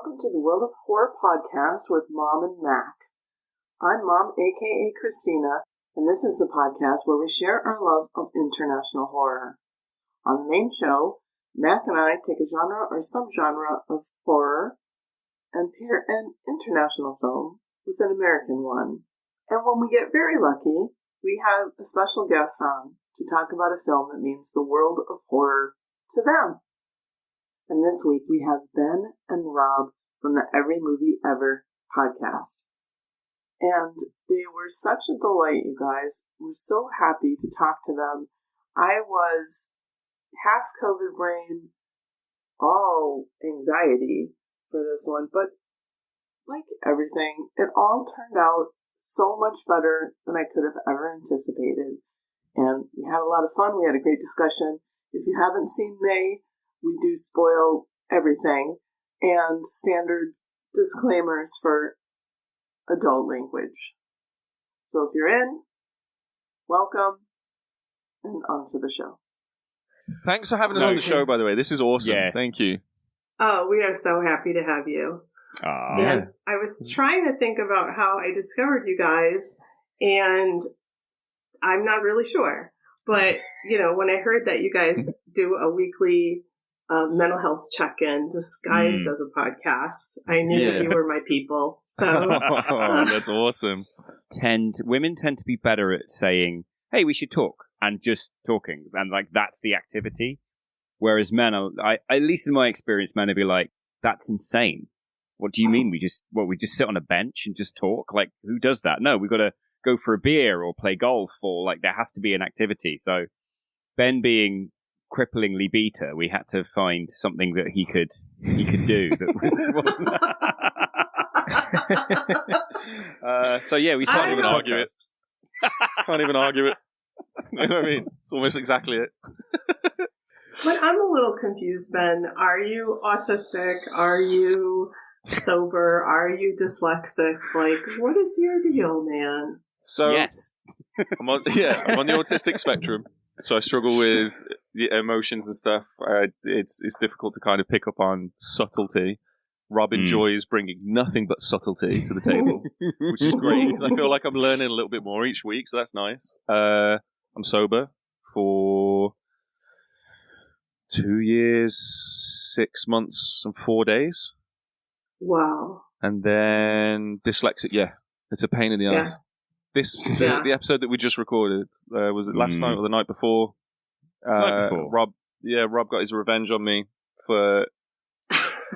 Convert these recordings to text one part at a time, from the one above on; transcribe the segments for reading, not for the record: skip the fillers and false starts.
welcome to the World of Horror podcast with Mom and Mac. I'm Mom, aka Christina, and this is the podcast where we share our love of international horror. On the main show, Mac and I take a genre or subgenre of horror and pair an international film with an American one. And when we get very lucky, we have a special guest on to talk about a film that means the world of horror to them. And this week we have Ben and Rob from the Every Movie Ever podcast. And they were such a delight, you guys. We're so happy to talk to them. I was half COVID brain, all anxiety for this one, but like everything, it all turned out so much better than I could have ever anticipated. And we had a lot of fun. We had a great discussion. If you haven't seen May, we do spoil everything and standard disclaimers for adult language. So if you're in, welcome and on to the show. Thanks for having us on the show, by the way. This is awesome. Yeah. Thank you. Oh, we are so happy to have you. And I was trying to think about how I discovered you guys, and I'm not really sure. But, you know, when I heard that you guys do a weekly mental health check-in, Disguise does a podcast, I knew that you were my people. So that's awesome. Women tend to be better at saying, hey, we should talk, and just talking. And, like, that's the activity. Whereas men, at least in my experience, men would be like, that's insane. What do you mean? We just sit on a bench and just talk? Like, who does that? No, we've got to go for a beer or play golf, or like there has to be an activity. So Ben being cripplingly beta, we had to find something that he could do that wasn't. So yeah, we started Can't even argue it. Can't even argue it. You know what I mean? It's almost exactly it. But I'm a little confused, Ben. Are you autistic? Are you sober? Are you dyslexic? Like, what is your deal, man? So yes, I'm on the autistic spectrum. So I struggle with the emotions and stuff. It's difficult to kind of pick up on subtlety. Rob enjoys bringing nothing but subtlety to the table, which is great because I feel like I'm learning a little bit more each week. So that's nice. I'm sober for 2 years, 6 months, and 4 days. Wow. And then dyslexic. Yeah, it's a pain in the ass. The episode that we just recorded, was it last night or the night before? Night before. Rob got his revenge on me for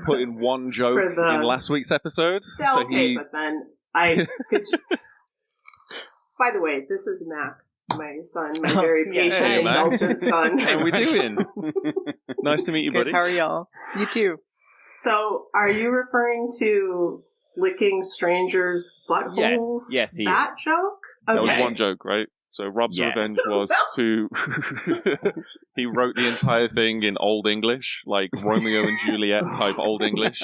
putting one joke in last week's episode. Yeah, so but then I could... By the way, this is Mac, my son, my very patient, indulgent son. How we doing? Nice to meet you, buddy. How are y'all? You too. So, are you referring to licking strangers' buttholes? Yes, he that is. joke? That Okay. was one joke, right? So Rob's revenge was to... he wrote the entire thing in Old English, like Romeo and Juliet type Old English.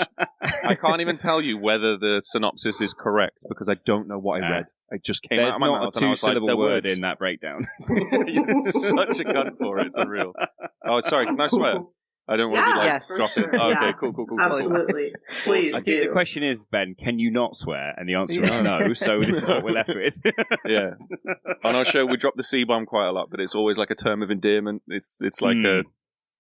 I can't even tell you whether the synopsis is correct because I don't know what I read. It just came out of my mouth and I was like, two-syllable word in that breakdown. You're such a cunt for it. It's unreal. Oh, sorry. Can I swear? I don't want to be like dropping. Sure. Oh, okay, cool. Absolutely. Please I think the question is, Ben, can you not swear? And the answer is no, so this is what we're left with. Yeah. On our show, we drop the C-bomb quite a lot, but it's always like a term of endearment. It's like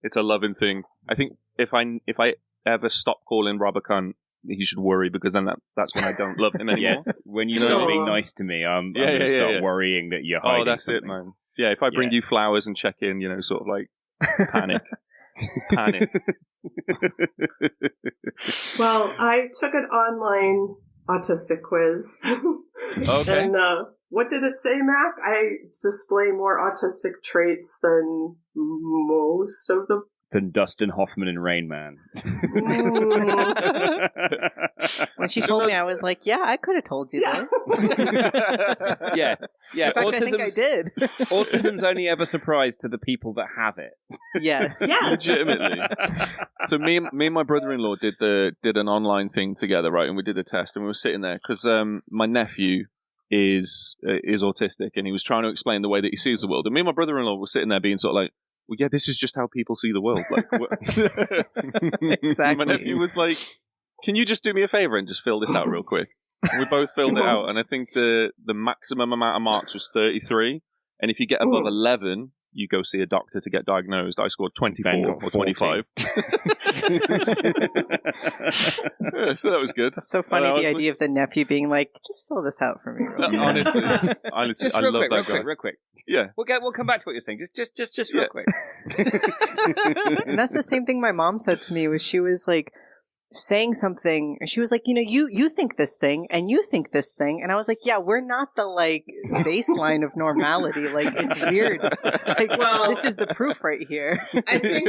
it's a loving thing. I think if I ever stop calling Rob a cunt, he should worry because then that's when I don't love him anymore. Yes, when you start being nice to me, I'm going to start worrying that you're hiding something. It, man. Yeah, if I bring you flowers and check in, sort of like panic. Well, I took an online autistic quiz. Okay. And what did it say, Mac? I display more autistic traits than most of the... Than Dustin Hoffman and Rain Man. When she told me, I was like, yeah, I could have told you this. Yeah. In fact, I think I did. Autism's only ever surprised to the people that have it. Yes. Legitimately. So me and my brother-in-law did an online thing together, right? And we did a test, and we were sitting there because my nephew is autistic, and he was trying to explain the way that he sees the world. And me and my brother-in-law were sitting there being sort of like, well, yeah, this is just how people see the world. Like, Exactly. My nephew was like, Can you just do me a favor and just fill this out real quick? We both filled it out, and I think the maximum amount of marks was 33. And if you get above 11, you go see a doctor to get diagnosed. I scored 24 or 25. Yeah, so that was good. It's so funny, the idea of the nephew being like, just fill this out for me. Honestly, just I real love quick, that guy. real quick. Yeah. We'll come back to what you're saying. Just real quick. And that's the same thing my mom said to me, was she was like, saying something, and she was like, you think this thing and you think this thing, and I was like, yeah, we're not the like baseline of normality, like it's weird, like, well, this is the proof right here. I think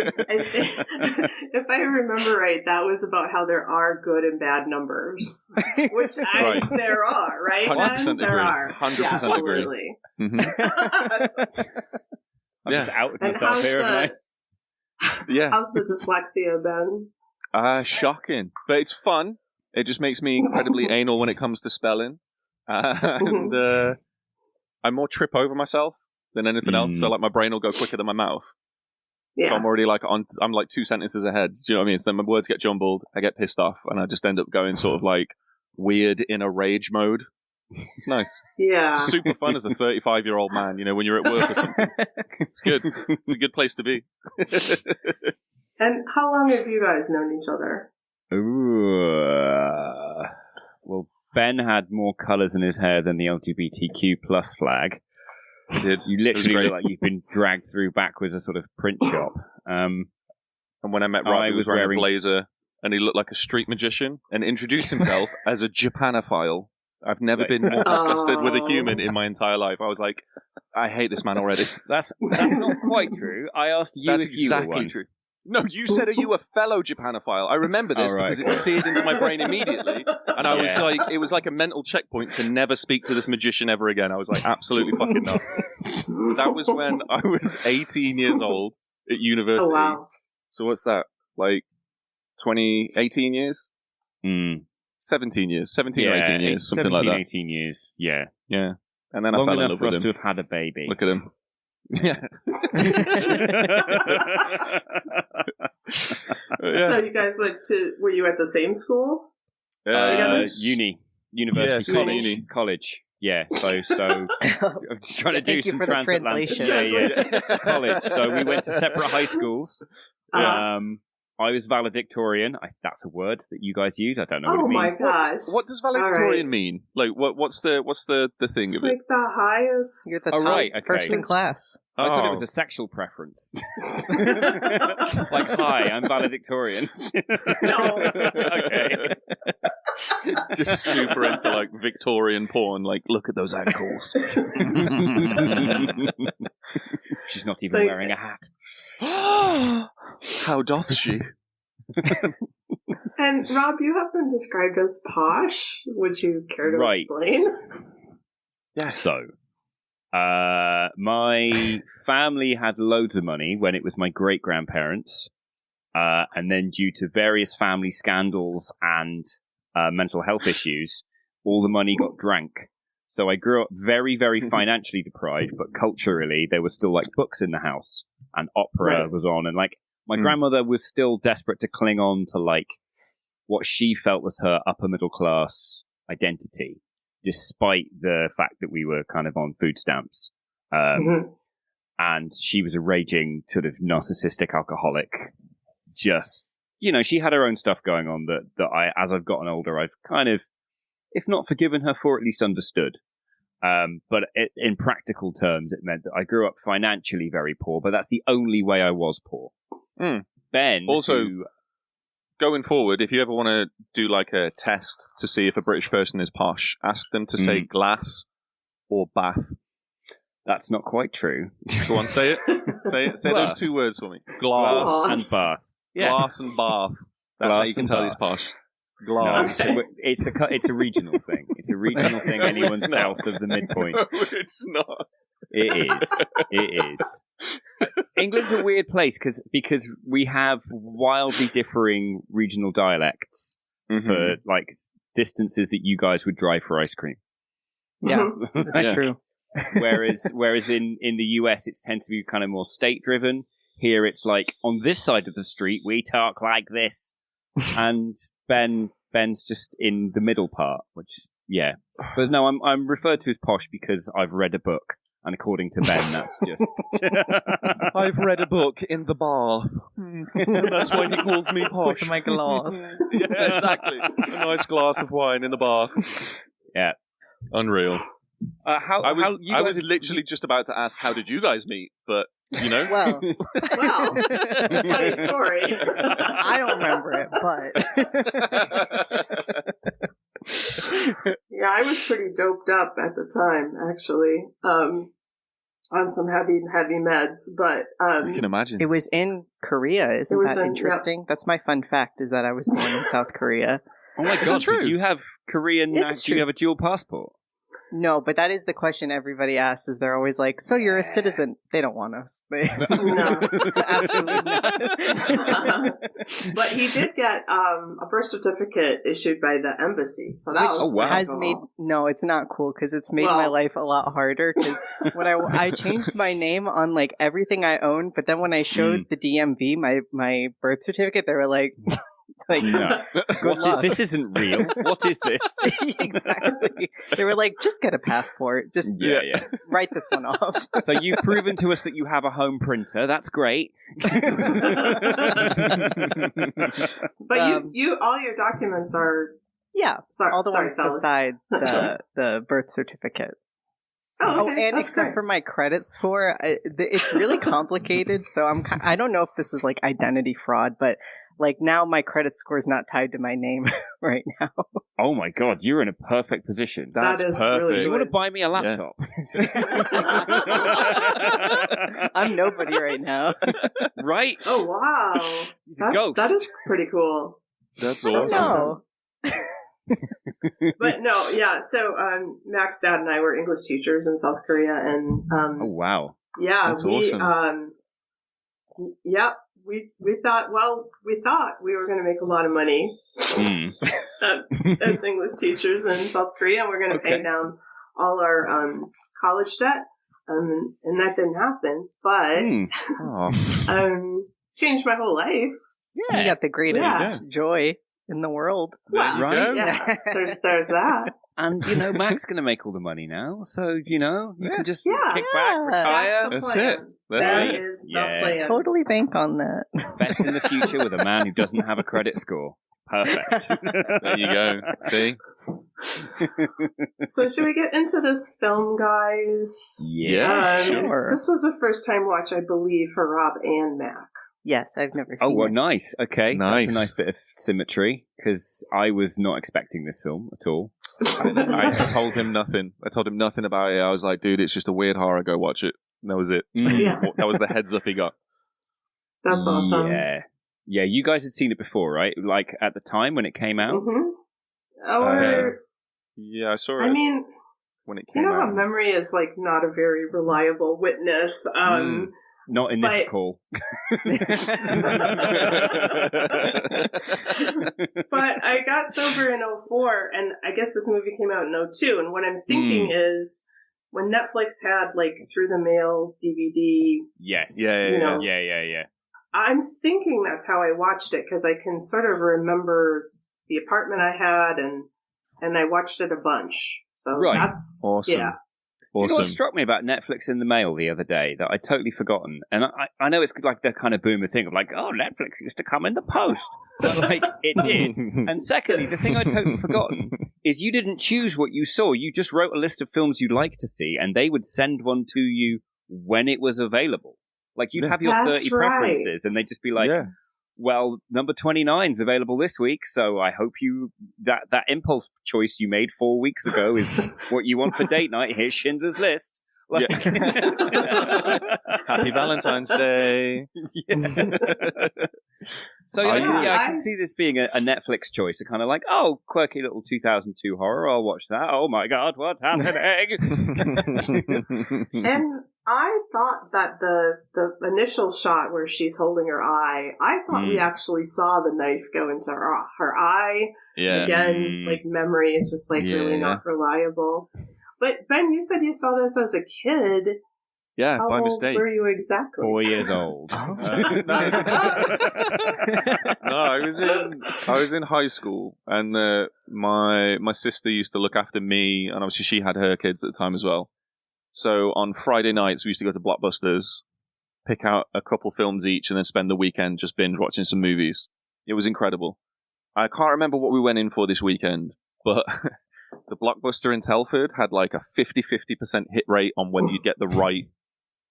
if I remember right, that was about how there are good and bad numbers, which there are, right? 100% agree. There are 100% agree. Mm-hmm. I'm just outing myself here, haven't I? Yeah. How's the dyslexia been? Shocking. But it's fun. It just makes me incredibly anal when it comes to spelling. And I more trip over myself than anything else. So like my brain will go quicker than my mouth. Yeah. So I'm already like I'm like 2 sentences ahead. Do you know what I mean? So then my words get jumbled, I get pissed off, and I just end up going sort of like weird in a rage mode. It's nice. Yeah. It's super fun as a 35-year-old man, when you're at work or something. It's good. It's a good place to be. And how long have you guys known each other? Ooh, well, Ben had more colours in his hair than the LGBTQ plus flag. You literally look like you've been dragged through backwards a sort of print shop. And when I met Rob, he was wearing a blazer, and he looked like a street magician, and introduced himself as a Japanophile. I've never been more disgusted with a human in my entire life. I was like, I hate this man already. That's not quite true. I asked you if you were one. True. No, you said, are you a fellow Japanophile? I remember this because it seared into my brain immediately. And I was like, it was like a mental checkpoint to never speak to this magician ever again. I was like, absolutely fucking not. That was when I was 18 years old at university. Oh, wow. So what's that? Like 18 years? 17 years. 17 or 18 years, something like that. 18 years, yeah. Yeah. And then Long I fell in love for with us him. To have had a baby. Look at him. Yeah. So you guys were you at the same school? University, college. Yeah, so I'm just trying to do some transatlantic. Yeah. College. So we went to separate high schools. I was valedictorian. That's a word that you guys use. I don't know what it means. Oh my gosh! What does valedictorian mean? Like, what's the thing it's of like it? The highest. You're the top first in class. I thought it was a sexual preference. Like, hi, I'm valedictorian. No. Okay. Just super into like Victorian porn. Like, look at those ankles. She's not even wearing a hat. How doth she? And Rob, you have been described as posh. Would you care to explain? Yeah. So, my family had loads of money when it was my great-grandparents. And then due to various family scandals and mental health issues, all the money got drank. So I grew up very, very financially deprived, but culturally there were still like books in the house and opera was on, and like my grandmother was still desperate to cling on to like what she felt was her upper middle class identity, despite the fact that we were kind of on food stamps. And she was a raging sort of narcissistic alcoholic. Just, she had her own stuff going on that I, as I've gotten older, I've kind of, if not forgiven her for, at least understood. But in practical terms, it meant that I grew up financially very poor, but that's the only way I was poor. Ben, also, going forward, if you ever want to do like a test to see if a British person is posh, ask them to say glass or bath. That's not quite true. Go on, say it. Say it. Say those two words for me. Glass and bath. Yeah. Glass and bath. That's how you can tell he's posh. Glass. No, it's a regional thing. It's a regional thing. No, anyone south of the midpoint. No, it's not. It is. England's a weird place because we have wildly differing regional dialects for like distances that you guys would drive for ice cream. Yeah, that's true. Whereas in the US it tends to be kind of more state driven. Here it's like on this side of the street we talk like this. And Ben Ben's just in the middle part, which, yeah. But no, I'm referred to as posh because I've read a book. And according to Ben, that's just... I've read a book in the bath. And that's why he calls me posh. With my glass. Yeah, exactly. A nice glass of wine in the bath. Yeah. Unreal. I was guys... literally just about to ask, how did you guys meet? But, you know. Well, funny story. I don't remember it, but... Yeah, I was pretty doped up at the time, actually, on some heavy meds, but... I can imagine. It was in Korea, isn't that interesting? Yeah. That's my fun fact, is that I was born in South Korea. Oh my god, do you have Korean... Do you have a dual passport? No, but that is the question everybody asks, is they're always like, so you're a citizen. They don't want us. No. Absolutely not. But he did get a birth certificate issued by the embassy. So that was no, it's not cool because it's made my life a lot harder because when I changed my name on like everything I owned, but then when I showed the DMV my birth certificate, they were like... This isn't real. What is this? Exactly. They were like, just get a passport. Just write this one off. So you've proven to us that you have a home printer. That's great. But you all your documents are all the ones beside the birth certificate. Oh, okay. And except for my credit score, it's really complicated. So I don't know if this is like identity fraud, but like now my credit score is not tied to my name right now. Oh my god, you're in a perfect position. That's perfect. Really you want to buy me a laptop? I'm nobody right now. Right? Oh wow, he's a ghost. That is pretty cool. That's awesome. But no, yeah. So Mac's dad and I were English teachers in South Korea, and oh wow, yeah, that's awesome. We thought we were going to make a lot of money as English teachers in South Korea, and we're going to pay down all our college debt, and that didn't happen. But changed my whole life. Yeah, you got the greatest joy in the world. Right? Yeah, there's that. And, Mac's going to make all the money now, so, you can just kick back, retire. That's it. That is the plan. Totally bank on that. Invest in the future with a man who doesn't have a credit score. Perfect. There you go. See? So should we get into this film, guys? Yeah, sure. This was a first-time watch, I believe, for Rob and Mac. Yes, I've never seen it. Oh, well, nice. Okay. Nice. That's a nice bit of symmetry, because I was not expecting this film at all. I told him nothing. I told him nothing about it. I was like, dude, it's just a weird horror. Go watch it. And that was it. Yeah. That was the heads up he got. That's awesome. Yeah, you guys had seen it before, right? Like, at the time when it came out? Mm-hmm. Yeah, I saw it. I mean, when it came out. How memory is, like, not a very reliable witness. Not in this call. But I got sober in 2004, and I guess this movie came out in 2002. And what I'm thinking is when Netflix had like through the mail DVD. Yes. Yeah. I'm thinking that's how I watched it because I can sort of remember the apartment I had, and I watched it a bunch. So that's awesome. Yeah. Awesome. Do you know what struck me about Netflix in the mail the other day that I'd totally forgotten? And I know it's like the kind of boomer thing of like, oh, Netflix used to come in the post. But like, it did. And secondly, the thing I'd totally forgotten is you didn't choose what you saw. You just wrote a list of films you'd like to see, and they would send one to you when it was available. Like, you'd have your 30 preferences, and they'd just be like, well, number 29 is available this week, so I hope that impulse choice you made 4 weeks ago is what you want for date night. Here's Schindler's List. Like... Happy Valentine's Day. So I can see this being a Netflix choice. A kind of like, oh, quirky little 2002 horror. I'll watch that. Oh my God, what's happening? And I thought that the initial shot where she's holding her eye, I thought we actually saw the knife go into her eye. Yeah. Again, like memory is just like really not reliable. But Ben, you said you saw this as a kid. Yeah, How by old mistake. were you exactly? 4 years old. No, I was in high school, and my sister used to look after me, and obviously she had her kids at the time as well. So on Friday nights, we used to go to Blockbusters, pick out a couple films each, and then spend the weekend just binge watching some movies. It was incredible. I can't remember what we went in for this weekend, but the Blockbuster in Telford had like a 50% hit rate on whether you'd get the right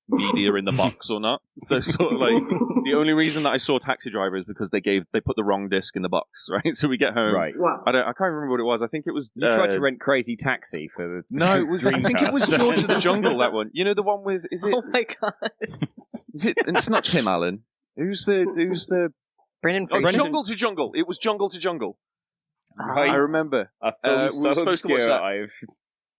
media in the box or not. So sort of like the only reason that I saw Taxi Driver is because they put the wrong disc in the box, right? So we get home. Right. Wow. I can't remember what it was. I think it was. You tried to rent Crazy Taxi for the. No, it was. I think it was Dreamcast. George of the Jungle. That one. You know the one with? Is it? Oh my god. Is it? It's not Tim Allen. Who's the? Brendan Oh, Fraser. Jungle to Jungle. It was Jungle to Jungle. Right. I remember. A film we were so supposed to watch obscure, that.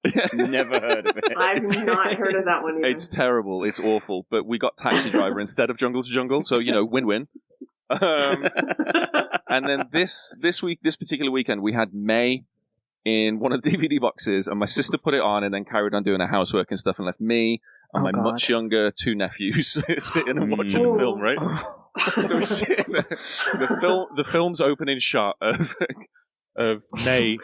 I've never heard of it. I've not heard of that one either. It's terrible. It's awful. But we got Taxi Driver instead of Jungle to Jungle, so win-win. And then this particular weekend, we had May in one of the DVD boxes, and my sister put it on, and then carried on doing her housework and stuff, and left me and my much younger 2 nephews sitting and watching the film. Right. So we're sitting there. The film's opening shot of May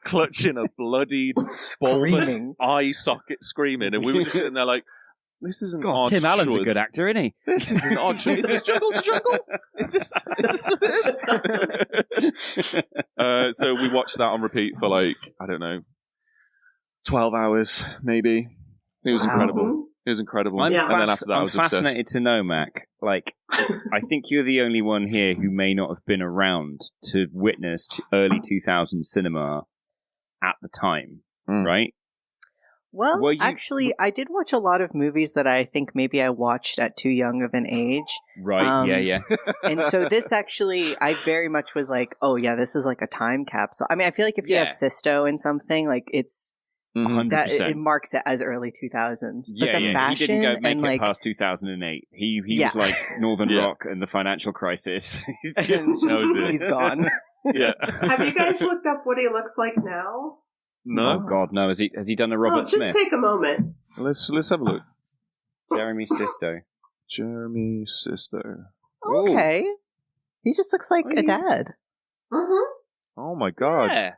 clutching a bloodied bulbous eye socket screaming, and we were just sitting there like, this is an odd Tim Allen's choice. a good actor, isn't he? This is an odd choice. Is this Jungle to Jungle? Is this so we watched that on repeat for like, I don't know, 12 hours maybe. It was incredible. It was incredible. And then after that, I was fascinated obsessed. to know, Mac. Like, I think you're the only one here who may not have been around to witness early 2000s cinema at the time, right? Well, actually, I did watch a lot of movies that I think maybe I watched at too young of an age. Right, yeah. And so this actually, I very much was like, oh yeah, this is like a time capsule. I mean, I feel like if you have Sisto in something, like it's... 100%. That it marks it as early 2000s. But the fashion he didn't make and it past 2008. He was like Northern Rock and the financial crisis. He's gone. Yeah. Have you guys looked up what he looks like now? No. Oh God, no. Has he done a Robert just Smith? Take a moment. Let's have a look. Jeremy Sisto. Jeremy Sisto. Okay. He just looks like a dad. Mm-hmm. Oh my God. Yeah.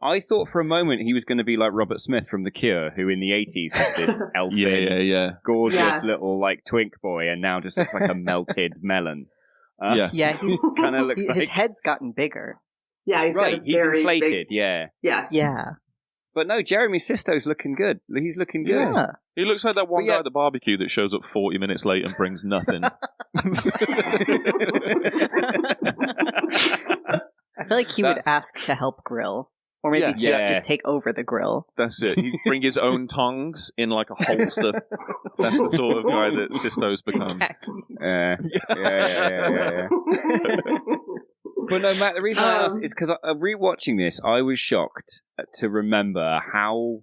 I thought for a moment he was going to be like Robert Smith from The Cure, who in the 80s had this elfin, gorgeous little like twink boy, and now just looks like a melted melon. He's kind of looks like his head's gotten bigger. Yeah, he's got a he's very inflated. big... Yes. Yeah. But no, Jeremy Sisto's looking good. He's looking good. Yeah. He looks like that one guy at the barbecue that shows up 40 minutes late and brings nothing. I feel like he would ask to help grill. Or maybe just take over the grill. That's it. He'd bring his own tongs in like a holster. That's the sort of guy that Sisto's become. Yeah. But no, Matt, the reason I asked is because rewatching this, I was shocked to remember how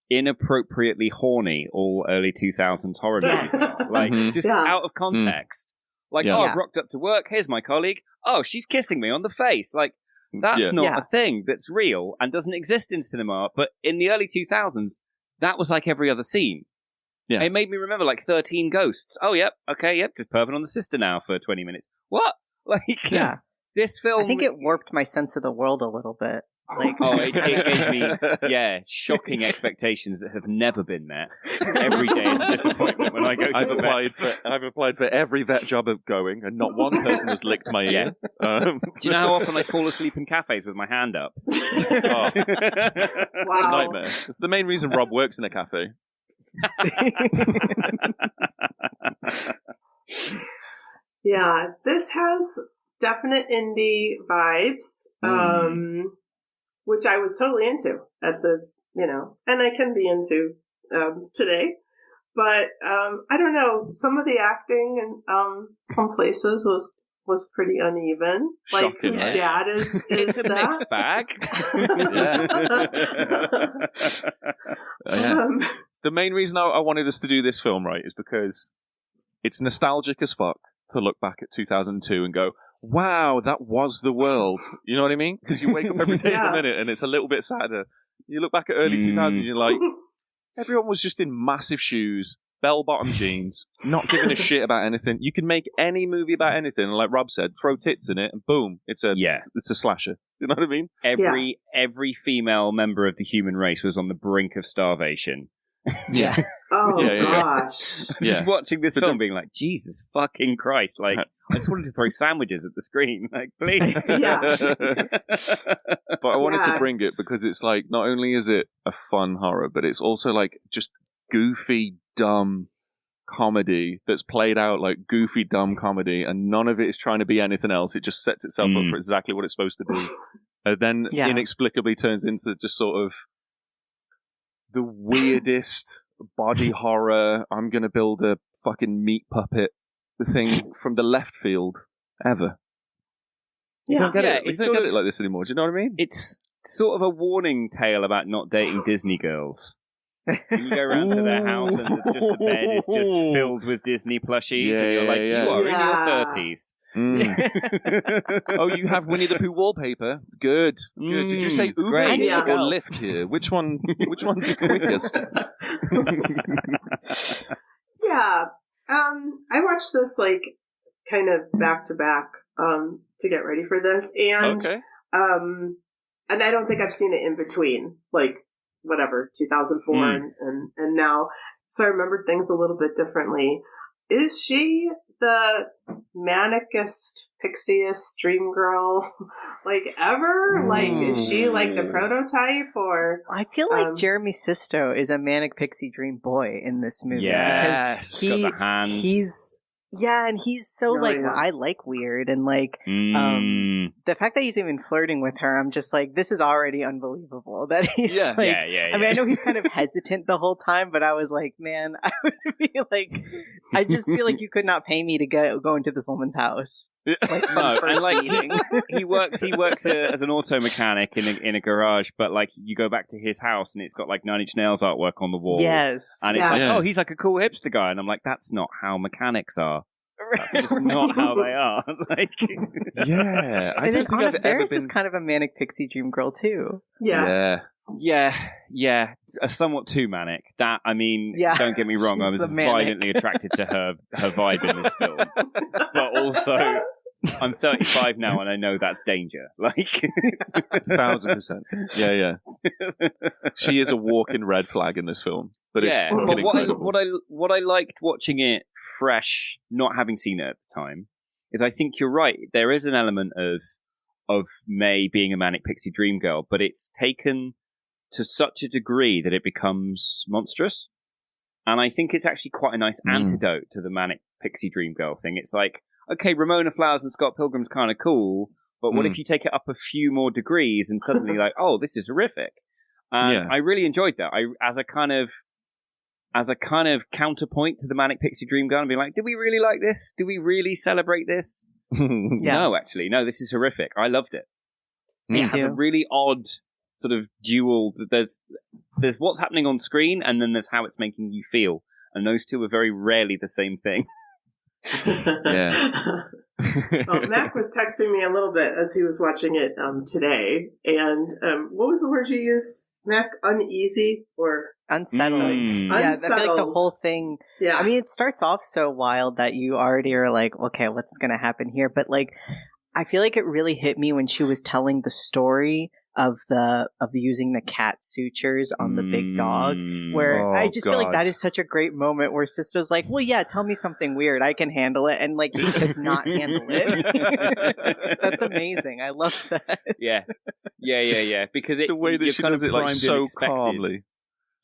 inappropriately horny all early 2000s horror movies. Like, just out of context. Like, I've rocked up to work, here's my colleague, oh, she's kissing me on the face. Like, that's not a thing that's real and doesn't exist in cinema. But in the early 2000s, that was like every other scene. Yeah. It made me remember like 13 Ghosts. Oh, yep. Okay, yep. Just perving on the sister now for 20 minutes. What? Like, this film... I think it warped my sense of the world a little bit. Like, it gave me, shocking expectations that have never been met. Every day is a disappointment when I go to the vet. I've applied for every vet job of going, and not one person has licked my ear. Do you know how often I fall asleep in cafes with my hand up? Wow. It's a nightmare. It's the main reason Rob works in a cafe. Yeah, this has definite indie vibes. Which I was totally into at the, and I can be into today. But I don't know, some of the acting in some places was pretty uneven. Shocking, like, whose dad is it's a that? mixed bag. The main reason I wanted us to do this film, right, is because it's nostalgic as fuck to look back at 2002 and go, wow, that was the world. You know what I mean? Because you wake up every day in a minute and it's a little bit sadder. You look back at early 2000s, you're like, everyone was just in massive shoes, bell-bottom jeans, not giving a shit about anything. You can make any movie about anything, and like Rob said, throw tits in it, and boom, it's a slasher. You know what I mean? Every female member of the human race was on the brink of starvation. Yeah. Gosh. Yeah. Just watching this film, being like, Jesus fucking Christ! Like, I just wanted to throw sandwiches at the screen, like, please. But I wanted to bring it because it's like, not only is it a fun horror, but it's also like just goofy, dumb comedy that's played out like goofy, dumb comedy, and none of it is trying to be anything else. It just sets itself up for exactly what it's supposed to be, and then inexplicably turns into just sort of the weirdest body horror. I'm gonna build a fucking meat puppet thing from the left field ever. You don't get it. You don't get it like this anymore. Do you know what I mean? It's sort of a warning tale about not dating Disney girls. You go around to their house and just the bed is just filled with Disney plushies, and you're like, you are in your 30s. Oh, you have Winnie the Pooh wallpaper? Good. Did you say Uber or Lyft here? Which one's the quickest? I watched this like kind of back to back to get ready for this, and and I don't think I've seen it in between, like whatever 2004 and now, so I remembered things a little bit differently. Is she the manicest, pixiest dream girl like ever? Like, is she like the prototype, or? I feel like Jeremy Sisto is a manic pixie dream boy in this movie. Yes, because got the hands. And he's so I like weird, and like the fact that he's even flirting with her, I'm just like, this is already unbelievable. That he's I mean, I know he's kind of hesitant the whole time, but I was like, man, I would be like, I just feel like you could not pay me to go into this woman's house. Like, no, and like he works as an auto mechanic in a garage, but like you go back to his house and it's got like Nine Inch Nails artwork on the wall. Yes, and it's like, oh, he's like a cool hipster guy, and I'm like, that's not how mechanics are. That's just not how they are. Like, and then Anna Faris is kind of a manic pixie dream girl too. Yeah, somewhat too manic. That, I mean, don't get me wrong, I was violently attracted to her vibe in this film, but also, I'm 35 now, and I know that's danger. Like, 1,000%. Yeah. She is a walking red flag in this film, but it's fucking incredible. What I liked watching it fresh, not having seen it at the time, is I think you're right. There is an element of May being a manic pixie dream girl, but it's taken to such a degree that it becomes monstrous. And I think it's actually quite a nice antidote to the manic pixie dream girl thing. It's like, okay, Ramona Flowers and Scott Pilgrim's kind of cool, but what if you take it up a few more degrees and suddenly like, oh, this is horrific. I really enjoyed that. As a kind of counterpoint to the manic pixie dream girl, and be like, did we really like this? Do we really celebrate this? No, actually, no, this is horrific. I loved it. It has a really odd sort of dual. There's what's happening on screen, and then there's how it's making you feel, and those two are very rarely the same thing. Well, Mac was texting me a little bit as he was watching it today, and what was the word you used, Mac? Uneasy or unsettling? Yeah, I feel like the whole thing. Yeah, I mean, it starts off so wild that you already are like, okay, what's going to happen here? But like, I feel like it really hit me when she was telling the story of using the cat sutures on the big dog, where I just feel like that is such a great moment where Sister's like, well, yeah, tell me something weird, I can handle it, and like he could not handle it. That's amazing. I love that. Yeah, because the way that she does it like so calmly.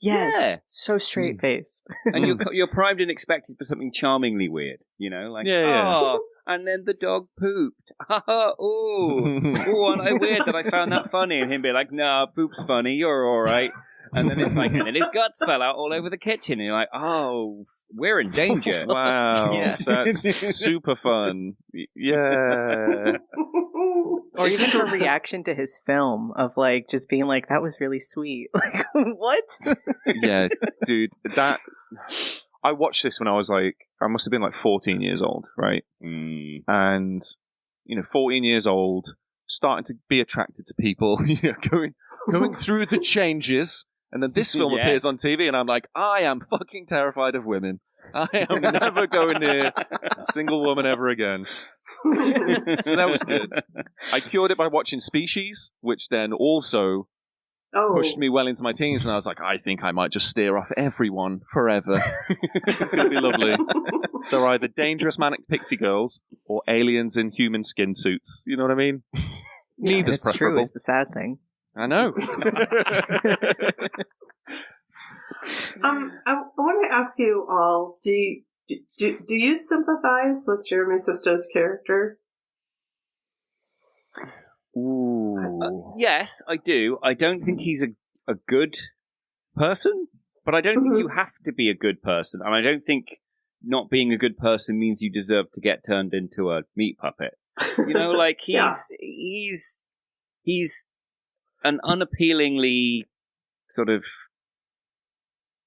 Yes, so straight faced, and you're primed and expected for something charmingly weird, you know, like and then the dog pooped. Aren't I weird that I found that funny? And him be like, nah, poop's funny, you're all right. And then it's like, and then his guts fell out all over the kitchen. And you're like, oh, we're in danger. Wow, that's super fun. Yeah. Or even her reaction to his film of like just being like, that was really sweet. Like, what? Yeah, dude, I watched this when I was like, I must have been like 14 years old, right? And, 14 years old, starting to be attracted to people, going through the changes And then this film appears on TV, and I'm like, I am fucking terrified of women. I am never going near a single woman ever again. So that was good. I cured it by watching Species, which then also pushed me well into my teens, and I was like, I think I might just steer off everyone forever. This is going to be lovely. They're either dangerous manic pixie girls or aliens in human skin suits. You know what I mean? Neither's That's preferable. true, is the sad thing. I know. I want to ask you all: do you sympathize with Jeremy Sisto's character? Ooh. Yes, I do. I don't think he's a good person, but I don't think you have to be a good person, and I don't think not being a good person means you deserve to get turned into a meat puppet. You know, like he's an unappealingly sort of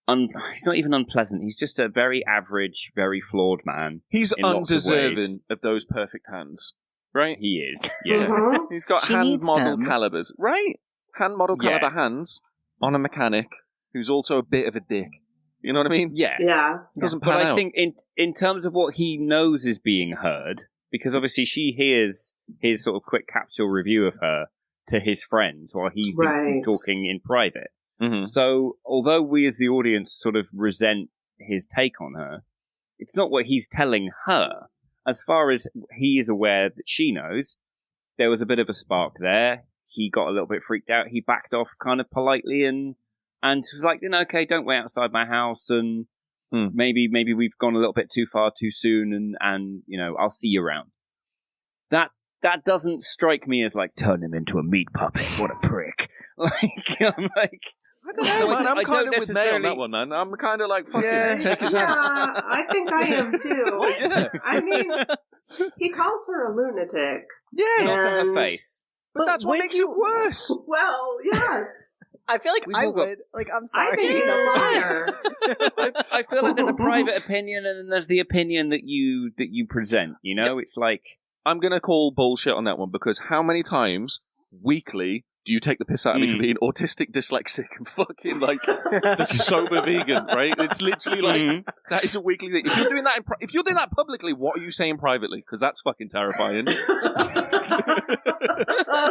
he's not even unpleasant. He's just a very average, very flawed man. He's undeserving of those perfect hands, right? He is, yes. He's got hand model calibers, right? Hand model caliber hands on a mechanic who's also a bit of a dick. You know what I mean? Yeah. Doesn't pan out. But I think in terms of what he knows is being heard, because obviously she hears his sort of quick capsule review of her to his friends while he thinks he's talking in private. Mm-hmm. So, although we as the audience sort of resent his take on her, it's not what he's telling her. As far as he is aware that she knows, there was a bit of a spark there. He got a little bit freaked out. He backed off kind of politely and was like, okay, don't wait outside my house, and maybe we've gone a little bit too far too soon, and I'll see you around. That doesn't strike me as like, turn him into a meat puppet. What a prick. I'm like, I don't know, man. I'm kind of with May on that one, man. I'm kind of like, fuck it, take his hands. Yeah, I think I am too. I mean, he calls her a lunatic. Yeah, not to her face. But that's what makes it worse. Well, yes. I feel like I would. Like, I'm sorry. I think he's a liar. I feel like there's a private opinion, and then there's the opinion that you present. It's like, I'm gonna call bullshit on that one, because how many times weekly do you take the piss out of me for being autistic, dyslexic, and fucking like the sober vegan? Right? It's literally like that is a weekly thing. If you're doing that, if you're doing that publicly, what are you saying privately? Because that's fucking terrifying.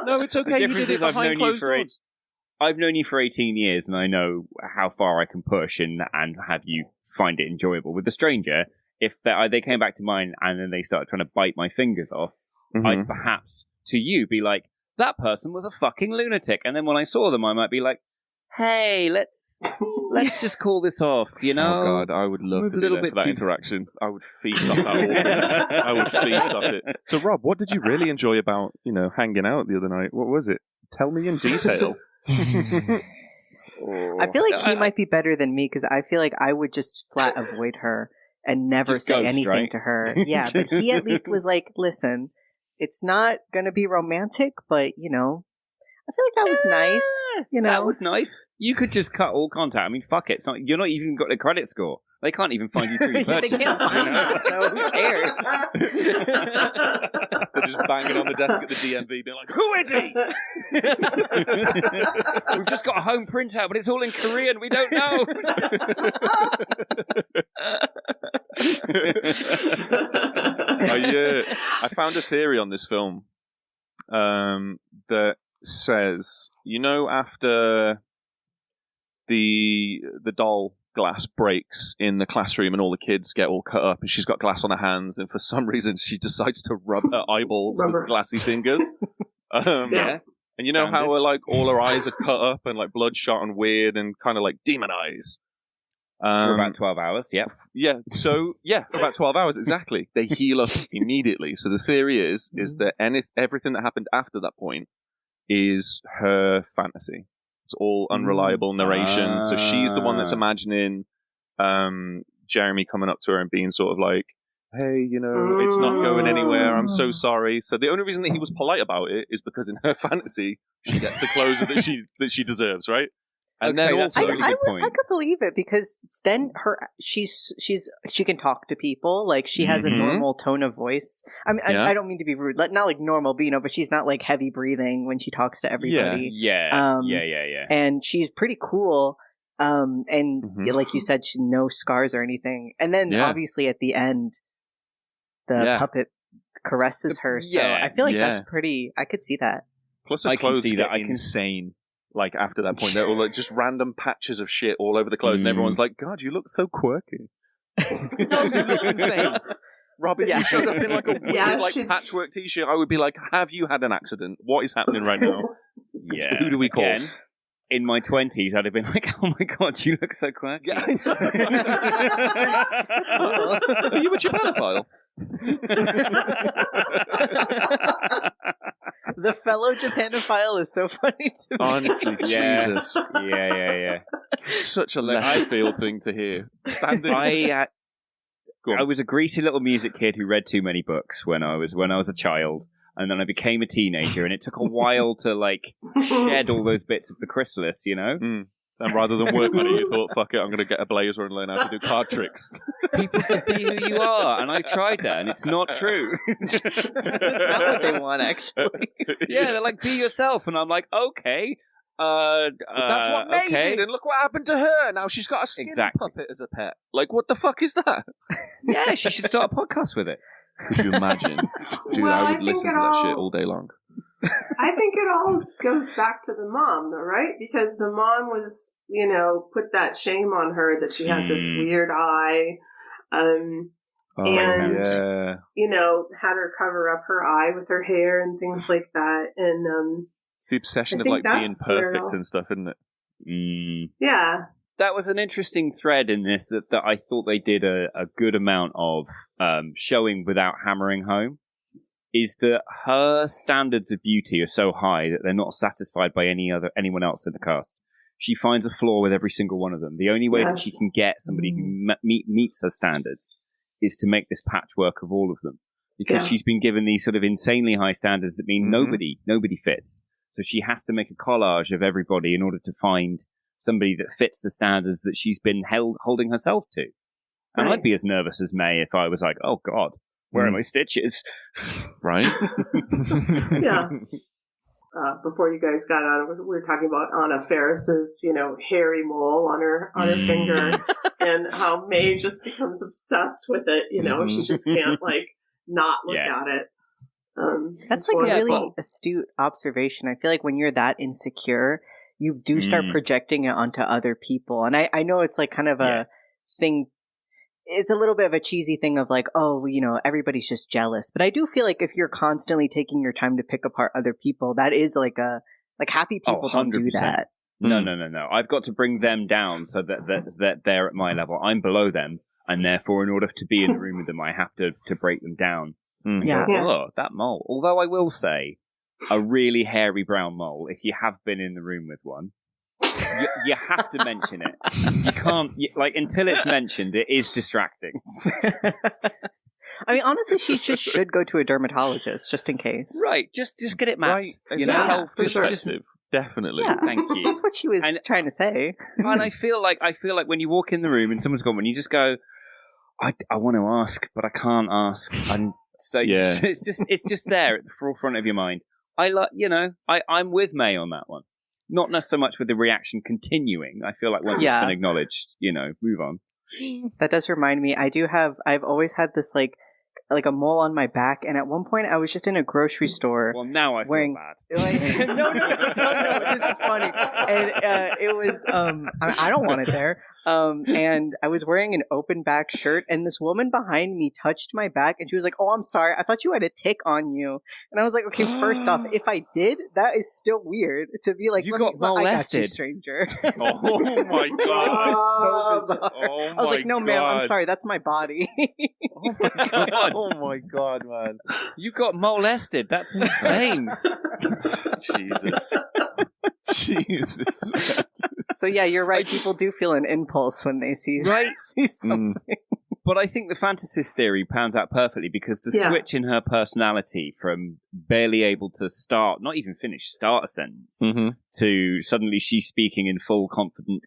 No, it's okay. The difference is I've known you for 18 years, and I know how far I can push and have you find it enjoyable. With the stranger, if they came back to mine and then they started trying to bite my fingers off, I'd perhaps to you be like, that person was a fucking lunatic. And then when I saw them, I might be like, hey, let's just call this off, Oh God, I would love to be there for that interaction. I would feast off that audience. I would feast off it. So Rob, what did you really enjoy about, hanging out the other night? What was it? Tell me in detail. I feel like he might be better than me, because I feel like I would just flat avoid her and never say anything to her. Yeah, but he at least was like, listen, it's not going to be romantic, but, I feel like that was nice. That was nice. You could just cut all contact. I mean, fuck it. You're not even got a credit score. They can't even find you through your purchase. They can't find you, so who cares? They're just banging on the desk at the DMV, being like, who is he? We've just got a home printout, but it's all in Korean. We don't know. I found a theory on this film that says, after the doll glass breaks in the classroom and all the kids get all cut up and she's got glass on her hands, and for some reason she decides to rub her eyeballs with glassy fingers. And you know how all her eyes are cut up and like bloodshot and weird and kind of like demon eyes. For about 12 hours, yeah. Yeah, so, for about 12 hours, exactly. They heal up immediately. So the theory is that everything that happened after that point is her fantasy. It's all unreliable narration. So she's the one that's imagining Jeremy coming up to her and being sort of like, hey, it's not going anywhere. I'm so sorry. So the only reason that he was polite about it is because in her fantasy, she gets the closure that she deserves, right? And then also, I could believe it, because then she can talk to people, like she has a normal tone of voice. I mean, I don't mean to be rude, not like normal, but she's not like heavy breathing when she talks to everybody. Yeah. And she's pretty cool. And like you said, no scars or anything. And then obviously at the end, the puppet caresses her. So I feel like that's pretty. I could see that. Plus, her clothes get insane. Like after that point, they're all like just random patches of shit all over the clothes, and everyone's like, "God, you look so quirky." No, you look insane. Rob, if you showed up in like a weird, patchwork t-shirt, I would be like, "Have you had an accident? What is happening right now?" Yeah. Who do we call? Again, in my 20s, I'd have been like, "Oh my God, you look so quirky." Yeah, are you a Japanophile? The fellow Japanophile is so funny to me. Honestly, Jesus. Yeah. Such a left field thing to hear. I was a greasy little music kid who read too many books when I was a child, and then I became a teenager, and it took a while to like shed all those bits of the chrysalis, you know. And rather than work on it, you thought, fuck it, I'm going to get a blazer and learn how to do card tricks. People said, be who you are. And I tried that, and it's not true. That's not what they want, actually. Yeah, they're like, be yourself. And I'm like, okay. That's what May did, and look what happened to her. Now she's got a skin puppet as a pet. Like, what the fuck is that? Yeah, she should start a podcast with it. Could you imagine? Dude, I would listen to that shit all day long. I think it all goes back to the mom, though, right? Because the mom was, put that shame on her that she had this weird eye, had her cover up her eye with her hair and things like that. And it's the obsession of like being perfect and stuff, isn't it? Yeah. That was an interesting thread in this that I thought they did a good amount of showing without hammering home. Is that her standards of beauty are so high that they're not satisfied by anyone else in the cast. She finds a flaw with every single one of them. The only way that she can get somebody who meets her standards is to make this patchwork of all of them. Because she's been given these sort of insanely high standards that mean nobody fits. So she has to make a collage of everybody in order to find somebody that fits the standards that she's been holding herself to. And I'd be as nervous as May if I was like, oh God, where are my stitches? Right? Yeah. Before you guys got on, we were talking about Anna Faris's, hairy mole on her finger, and how May just becomes obsessed with it. She just can't not look at it. That's like a really astute observation. I feel like when you're that insecure, you do start projecting it onto other people, and I know it's like kind of a thing. It's a little bit of a cheesy thing of like, oh, everybody's just jealous. But I do feel like if you're constantly taking your time to pick apart other people, that is like happy people don't do that. No. I've got to bring them down so that they're at my level. I'm below them. And therefore, in order to be in the room with them, I have to break them down. Oh, that mole. Although I will say, a really hairy brown mole, if you have been in the room with one, you have to mention it. You can't, until it's mentioned, it is distracting. I mean, honestly, she just should go to a dermatologist, just in case. Right, just get it mapped. Right, exactly. Health perspective. Definitely. Yeah. Thank you. That's what she was trying to say. And I feel like when you walk in the room and someone's gone, when you just go, I want to ask, but I can't ask. And so it's just there at the forefront of your mind. I'm with May on that one. Not so much with the reaction continuing. I feel like once it's been acknowledged, move on. That does remind me. I've always had this like a mole on my back, and at one point I was just in a grocery store. Well, now I feel bad. No, this is funny. And it was I don't want it there. And I was wearing an open back shirt, and this woman behind me touched my back, and she was like, "Oh, I'm sorry. I thought you had a tick on you." And I was like, "Okay, first off, if I did, that is still weird to be like, you got molested, I got you, stranger." Oh my god! So bizarre. I was like, "No, ma'am, I'm sorry. That's my body." Oh my god! Oh my god, man! You got molested. That's insane. Jesus. So yeah, you're right. People do feel an impulse when they see something. But I think the fantasist theory pans out perfectly because the switch in her personality from barely able to start a sentence to suddenly she's speaking in full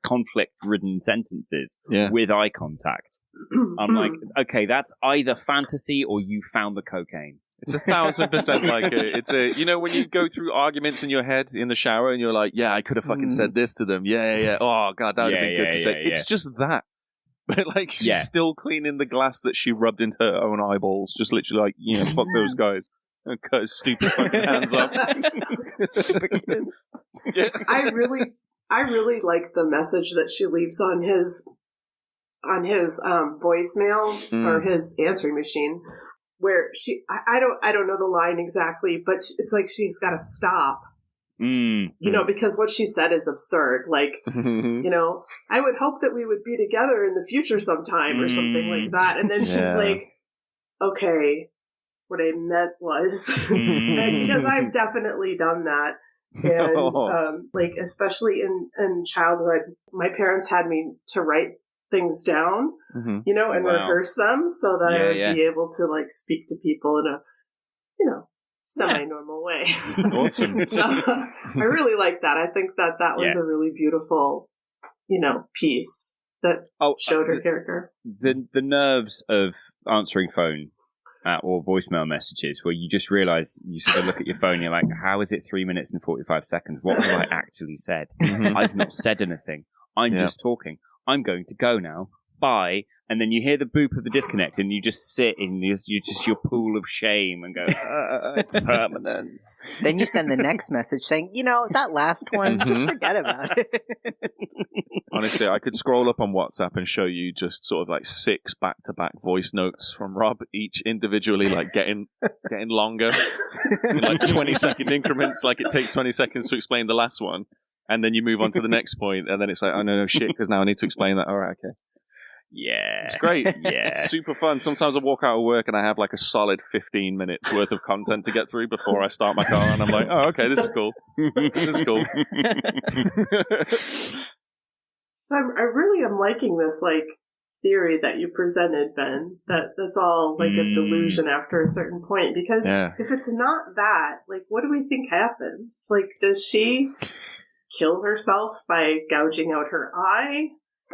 conflict-ridden sentences with eye contact. I'm like, okay, that's either fantasy or you found the cocaine. It's 1,000% like it. It's you know, when you go through arguments in your head in the shower and you're like, yeah, I could have fucking said this to them. Yeah. Oh, God, that would have been good to say. It's just that. But, like, she's still cleaning the glass that she rubbed into her own eyeballs. Just literally like, you know, fuck those guys. And cut his stupid fucking hands off. Stupid kids. Yeah. I really like the message that she leaves on his voicemail or his answering machine, where I don't know the line exactly, but it's like she's got to stop. You know, because what she said is absurd. Like, you know, I would hope that we would be together in the future sometime or something like that. And then she's like, okay, what I meant was, and because I've definitely done that. And like, especially in childhood, my parents had me to write things down, you know, and rehearse them so that I would be able to like speak to people in a, you know, semi-normal way. Awesome. So I really like that. I think that was a really beautiful, you know, piece that showed her character. The nerves of answering phone or voicemail messages where you just realize, you sort of look at your phone, you're like, how is it 3 minutes and 45 seconds? What have I actually said? I've not said anything. I'm just talking. I'm going to go now. Bye. And then you hear the boop of the disconnect and you just sit in your pool of shame and go, it's permanent. Then you send the next message saying, you know, that last one, just forget about it. Honestly, I could scroll up on WhatsApp and show you just sort of like 6 back-to-back voice notes from Rob, each individually like getting longer in like 20-second increments. Like it takes 20 seconds to explain the last one. And then you move on to the next point, and then it's like, oh, no, shit, because now I need to explain that. All right, okay. Yeah. It's great. It's super fun. Sometimes I walk out of work and I have like a solid 15 minutes worth of content to get through before I start my car, and I'm like, oh, okay, this is cool. This is cool. I really am liking this, like, theory that you presented, Ben, that's all like a delusion after a certain point, because if it's not that, like, what do we think happens? Like, does she kill herself by gouging out her eye,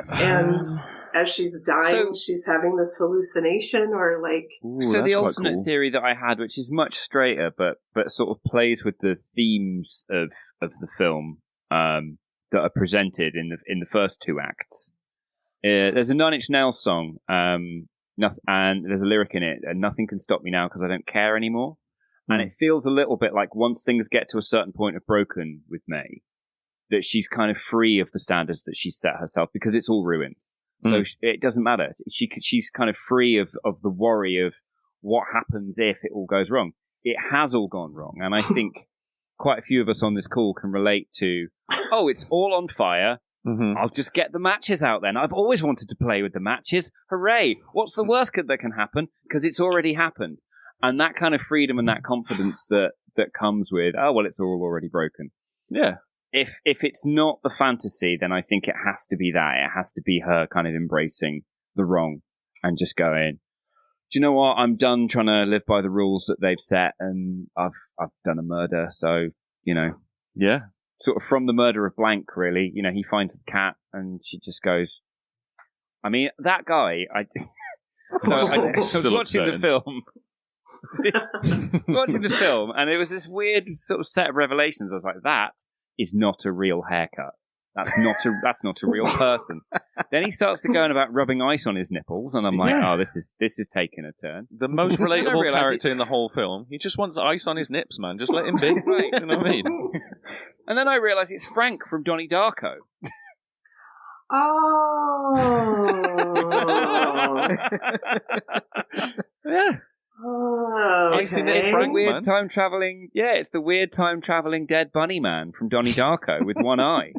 and as she's dying she's having this hallucination, or like so the alternate theory that I had, which is much straighter but sort of plays with the themes of the film that are presented in the first 2 acts. There's a 9 Inch Nails song, and there's a lyric in it, nothing can stop me now because I don't care anymore. And it feels a little bit like once things get to a certain point of broken with May, that she's kind of free of the standards that she's set herself, because it's all ruined. So it doesn't matter. She's kind of free of the worry of what happens if it all goes wrong. It has all gone wrong. And I think quite a few of us on this call can relate to, oh, it's all on fire. I'll just get the matches out then. I've always wanted to play with the matches. Hooray. What's the worst that can happen? Because it's already happened. And that kind of freedom and that confidence that comes with, oh, well, it's all already broken. Yeah. If it's not the fantasy, then I think it has to be that. It has to be her kind of embracing the wrong and just going, do you know what? I'm done trying to live by the rules that they've set, and I've done a murder. So, you know. Yeah. Sort of from the murder of blank, really. You know, he finds the cat and she just goes, I mean, that guy, I was watching the film. Watching the film, and it was this weird sort of set of revelations. I was like, that is not a real haircut. That's not a real person. Then he starts to go on about rubbing ice on his nipples, and I'm like, oh, this is taking a turn. The most relatable character in the whole film. He just wants ice on his nips, man. Just let him be. Right, you know what I mean? And then I realise it's Frank from Donnie Darko. Oh. Yeah. Oh, okay. Frank, weird time traveling. Yeah, it's the weird time traveling dead bunny man from Donnie Darko with one eye.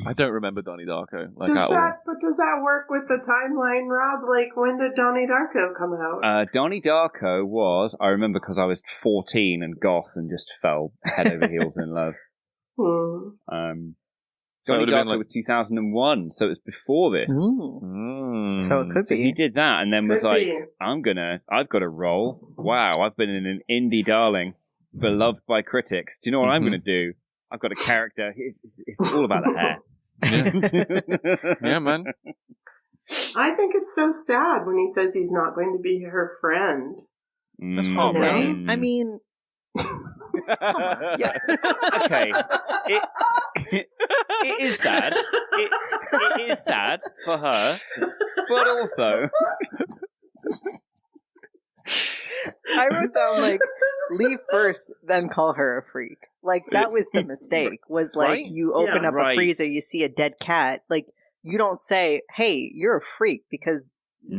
I don't remember Donnie Darko. But does that work with the timeline, Rob? Like, when did Donnie Darko come out? Donnie Darko was, I remember, because I was 14 and goth and just fell head over heels in love. Donnie Darko was 2001, so it was before this. So it could be. He did that and then was like, I've got a role. Wow, I've been in an indie darling, beloved by critics. Do you know what I'm going to do? I've got a character. It's all about the hair. Yeah, man. I think it's so sad when he says he's not going to be her friend. That's hot, Okay. bro. I mean, Yeah. Okay. It is sad. It is sad for her, but also I wrote down like leave first, then call her a freak. Like that was the mistake. Was like Right? you open Yeah. up a Right. freezer, you see a dead cat. Like you don't say, "Hey, you're a freak," because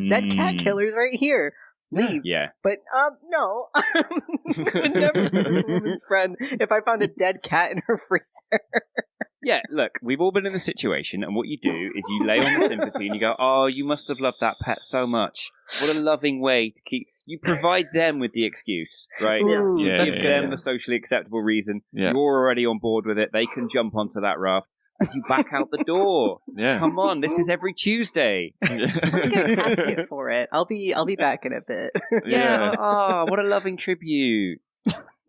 dead cat killer's right here. Leave. Yeah. But no, I would never be this woman's friend if I found a dead cat in her freezer. Yeah, look, we've all been in the situation, and what you do is you lay on the sympathy and you go, oh, you must have loved that pet so much. What a loving way to keep... You provide them with the excuse, right? Yes. Yeah, Give them the socially acceptable reason. Yeah. You're already on board with it. They can jump onto that raft as you back out the door. Yeah. Come on, this is every Tuesday. I'll get a casket for it. I'll be back in a bit. Yeah. Oh, what a loving tribute.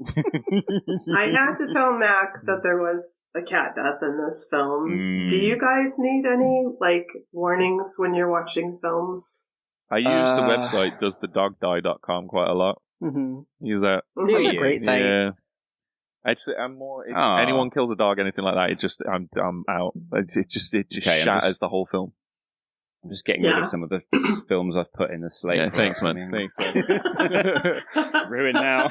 I had to tell Mac that there was a cat death in this film. Mm. Do you guys need any, like, warnings when you're watching films? I use the website doesthedogdie.com quite a lot. Mm-hmm. Use that. It's a you? great site. Yeah. Oh. Anyone kills a dog, anything like that, I'm out. It just Okay, shatters the whole film. I'm just getting rid of some of the films I've put in the slate. Yeah, thanks, man. Thanks, man. Ruined now.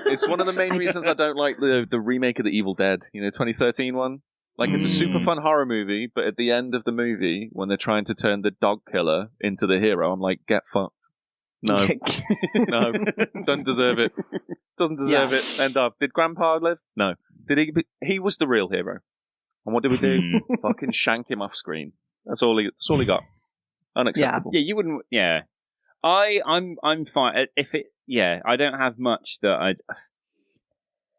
It's one of the main reasons I don't like the remake of The Evil Dead, 2013 one. Like, it's a super fun horror movie, but at the end of the movie, when they're trying to turn the dog killer into the hero, I'm like, get fucked. No. No. Don't deserve it. Doesn't deserve it. End up. Did Grandpa live? No. Did he was the real hero. And what did we do? Fucking shank him off screen. That's all he got. Unacceptable. Yeah, you wouldn't. Yeah, I'm fine. I don't have much that I'd.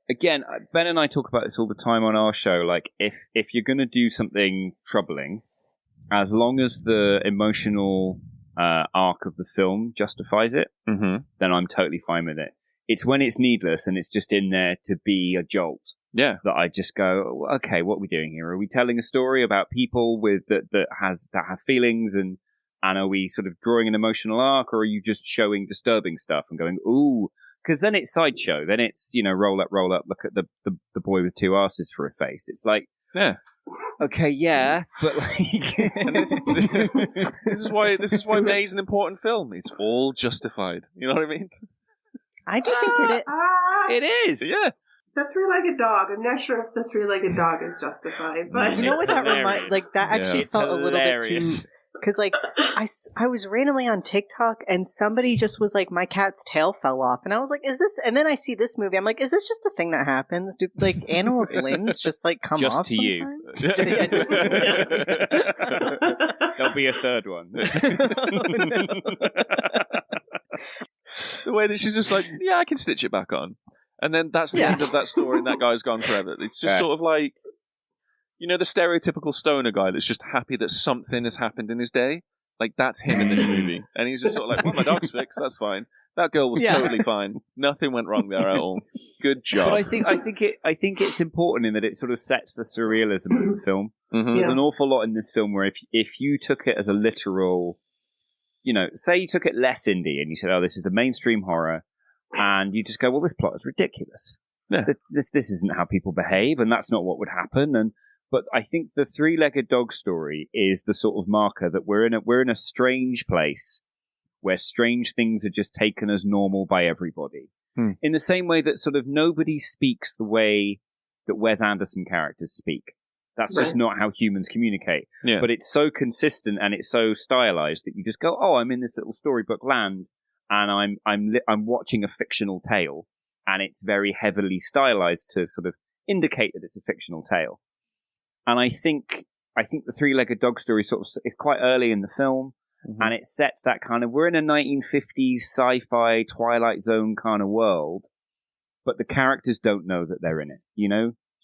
Again, Ben and I talk about this all the time on our show. Like, if you're going to do something troubling, as long as the emotional arc of the film justifies it, then I'm totally fine with it. It's when it's needless and it's just in there to be a jolt. Yeah. That I just go, okay, what are we doing here? Are we telling a story about people with that have feelings and are we sort of drawing an emotional arc, or are you just showing disturbing stuff and going, ooh? Because then it's sideshow. Then it's, roll up, look at the boy with two asses for a face. It's like, yeah. Okay, yeah, but like, and this is why May's an important film. It's all justified. You know what I mean? I do think it is. Yeah. The three-legged dog. I'm not sure if the three-legged dog is justified, but you know what that reminds? Like that actually Yeah. felt a little bit too. Because like I was randomly on TikTok and somebody just was like, my cat's tail fell off, and I was like, is this? And then I see this movie, I'm like, is this just a thing that happens? Do like animals' limbs just like come Just off to you. sometimes? Yeah, just- There'll be a third one. The way that she's just like, yeah, I can stitch it back on. And then that's the end of that story, and that guy's gone forever. It's just sort of like, the stereotypical stoner guy that's just happy that something has happened in his day. Like, that's him in this movie. And he's just sort of like, well, my dog's fixed, that's fine. That girl was totally fine. Nothing went wrong there at all. Good job. But I think it's important in that it sort of sets the surrealism of the film. Mm-hmm. There's an awful lot in this film where if you took it as a literal, say you took it less indie and you said, oh, this is a mainstream horror, and you just go, well, this plot is ridiculous. Yeah. This isn't how people behave, and that's not what would happen. But I think the three-legged dog story is the sort of marker that we're in a strange place where strange things are just taken as normal by everybody. In the same way that sort of nobody speaks the way that Wes Anderson characters speak. That's just not how humans communicate. Yeah. But it's so consistent and it's so stylized that you just go, oh, I'm in this little storybook land, and I'm watching a fictional tale, and it's very heavily stylized to sort of indicate that it's a fictional tale. And I think the three-legged dog story is quite early in the film, and it sets that kind of, we're in a 1950s sci-fi Twilight Zone kind of world, but the characters don't know that they're in it,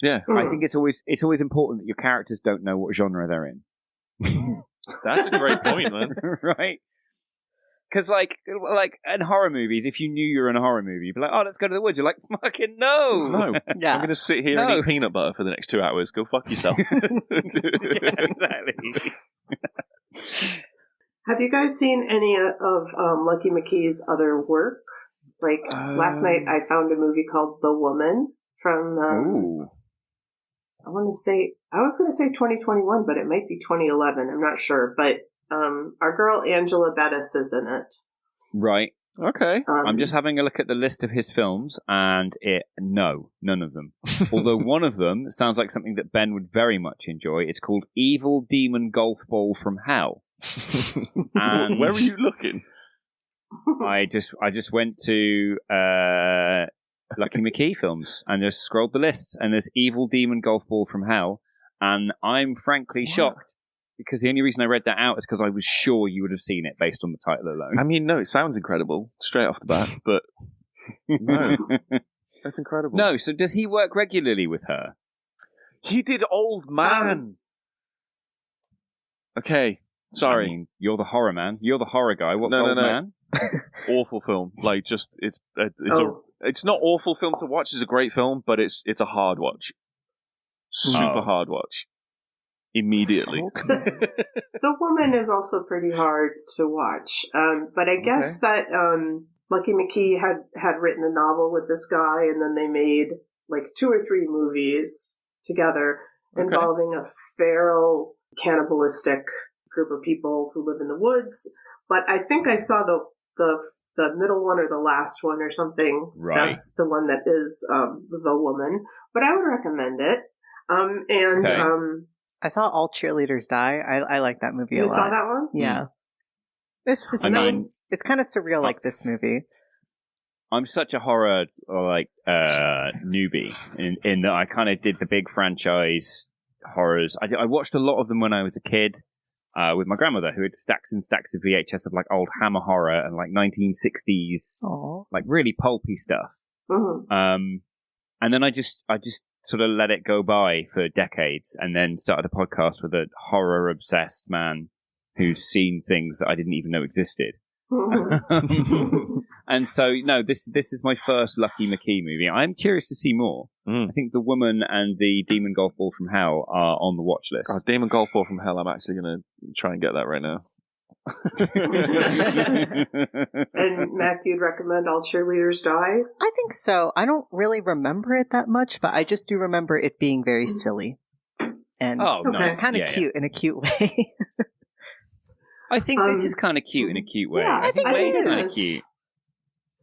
Yeah. I think it's always important that your characters don't know what genre they're in. That's a great point, man. Right? Because, like in horror movies, if you knew you were in a horror movie, you'd be like, oh, let's go to the woods. You're like, fucking no! No. Yeah. I'm going to sit here and eat peanut butter for the next 2 hours. Go fuck yourself. Yeah, exactly. have you guys seen any of Lucky McKee's other work? Like last night, I found a movie called The Woman from. I was going to say 2021, but it might be 2011. I'm not sure. But our girl Angela Bettis is in it. Right. Okay. I'm just having a look at the list of his films, and none of them. Although one of them sounds like something that Ben would very much enjoy. It's called Evil Demon Golf Ball from Hell. And where were you looking? I just went to Lucky McKee films and just scrolled the list, and there's Evil Demon Golf Ball from Hell, and I'm frankly shocked. Because the only reason I read that out is because I was sure you would have seen it based on the title alone. I mean, no, it sounds incredible straight off the bat, but no, that's incredible. No, so does he work regularly with her? He did Old Man. Okay, sorry. I mean, you're the horror man. You're the horror guy. What's Old Man? Awful film. Like, just it's not awful film to watch. It's a great film, but it's a hard watch. Super hard watch. Immediately. The Woman is also pretty hard to watch. But I guess that Lucky McKee had written a novel with this guy, and then they made like 2 or 3 movies together involving a feral, cannibalistic group of people who live in the woods. But I think I saw the middle one or the last one or something. Right. That's the one that is The Woman. But I would recommend it. I saw All Cheerleaders Die. I like that movie a lot. You saw that one? Yeah. It's kind of surreal like this movie. I'm such a horror newbie in that I kind of did the big franchise horrors. I watched a lot of them when I was a kid with my grandmother, who had stacks and stacks of VHS of like old Hammer horror and like 1960s, like really pulpy stuff. Mm-hmm. And then I just sort of let it go by for decades, and then started a podcast with a horror-obsessed man who's seen things that I didn't even know existed. And so, no, this is my first Lucky McKee movie. I'm curious to see more. I think The Woman and the Demon Golf Ball from Hell are on the watch list. God, Demon Golf Ball from Hell, I'm actually going to try and get that right now. And Mac, you'd recommend All Cheerleaders Die? I think so. I don't really remember it that much, but I just do remember it being very silly and nice. kind of cute in a cute way. I think this is kind of cute in a cute way. Yeah, I think May's kind of cute.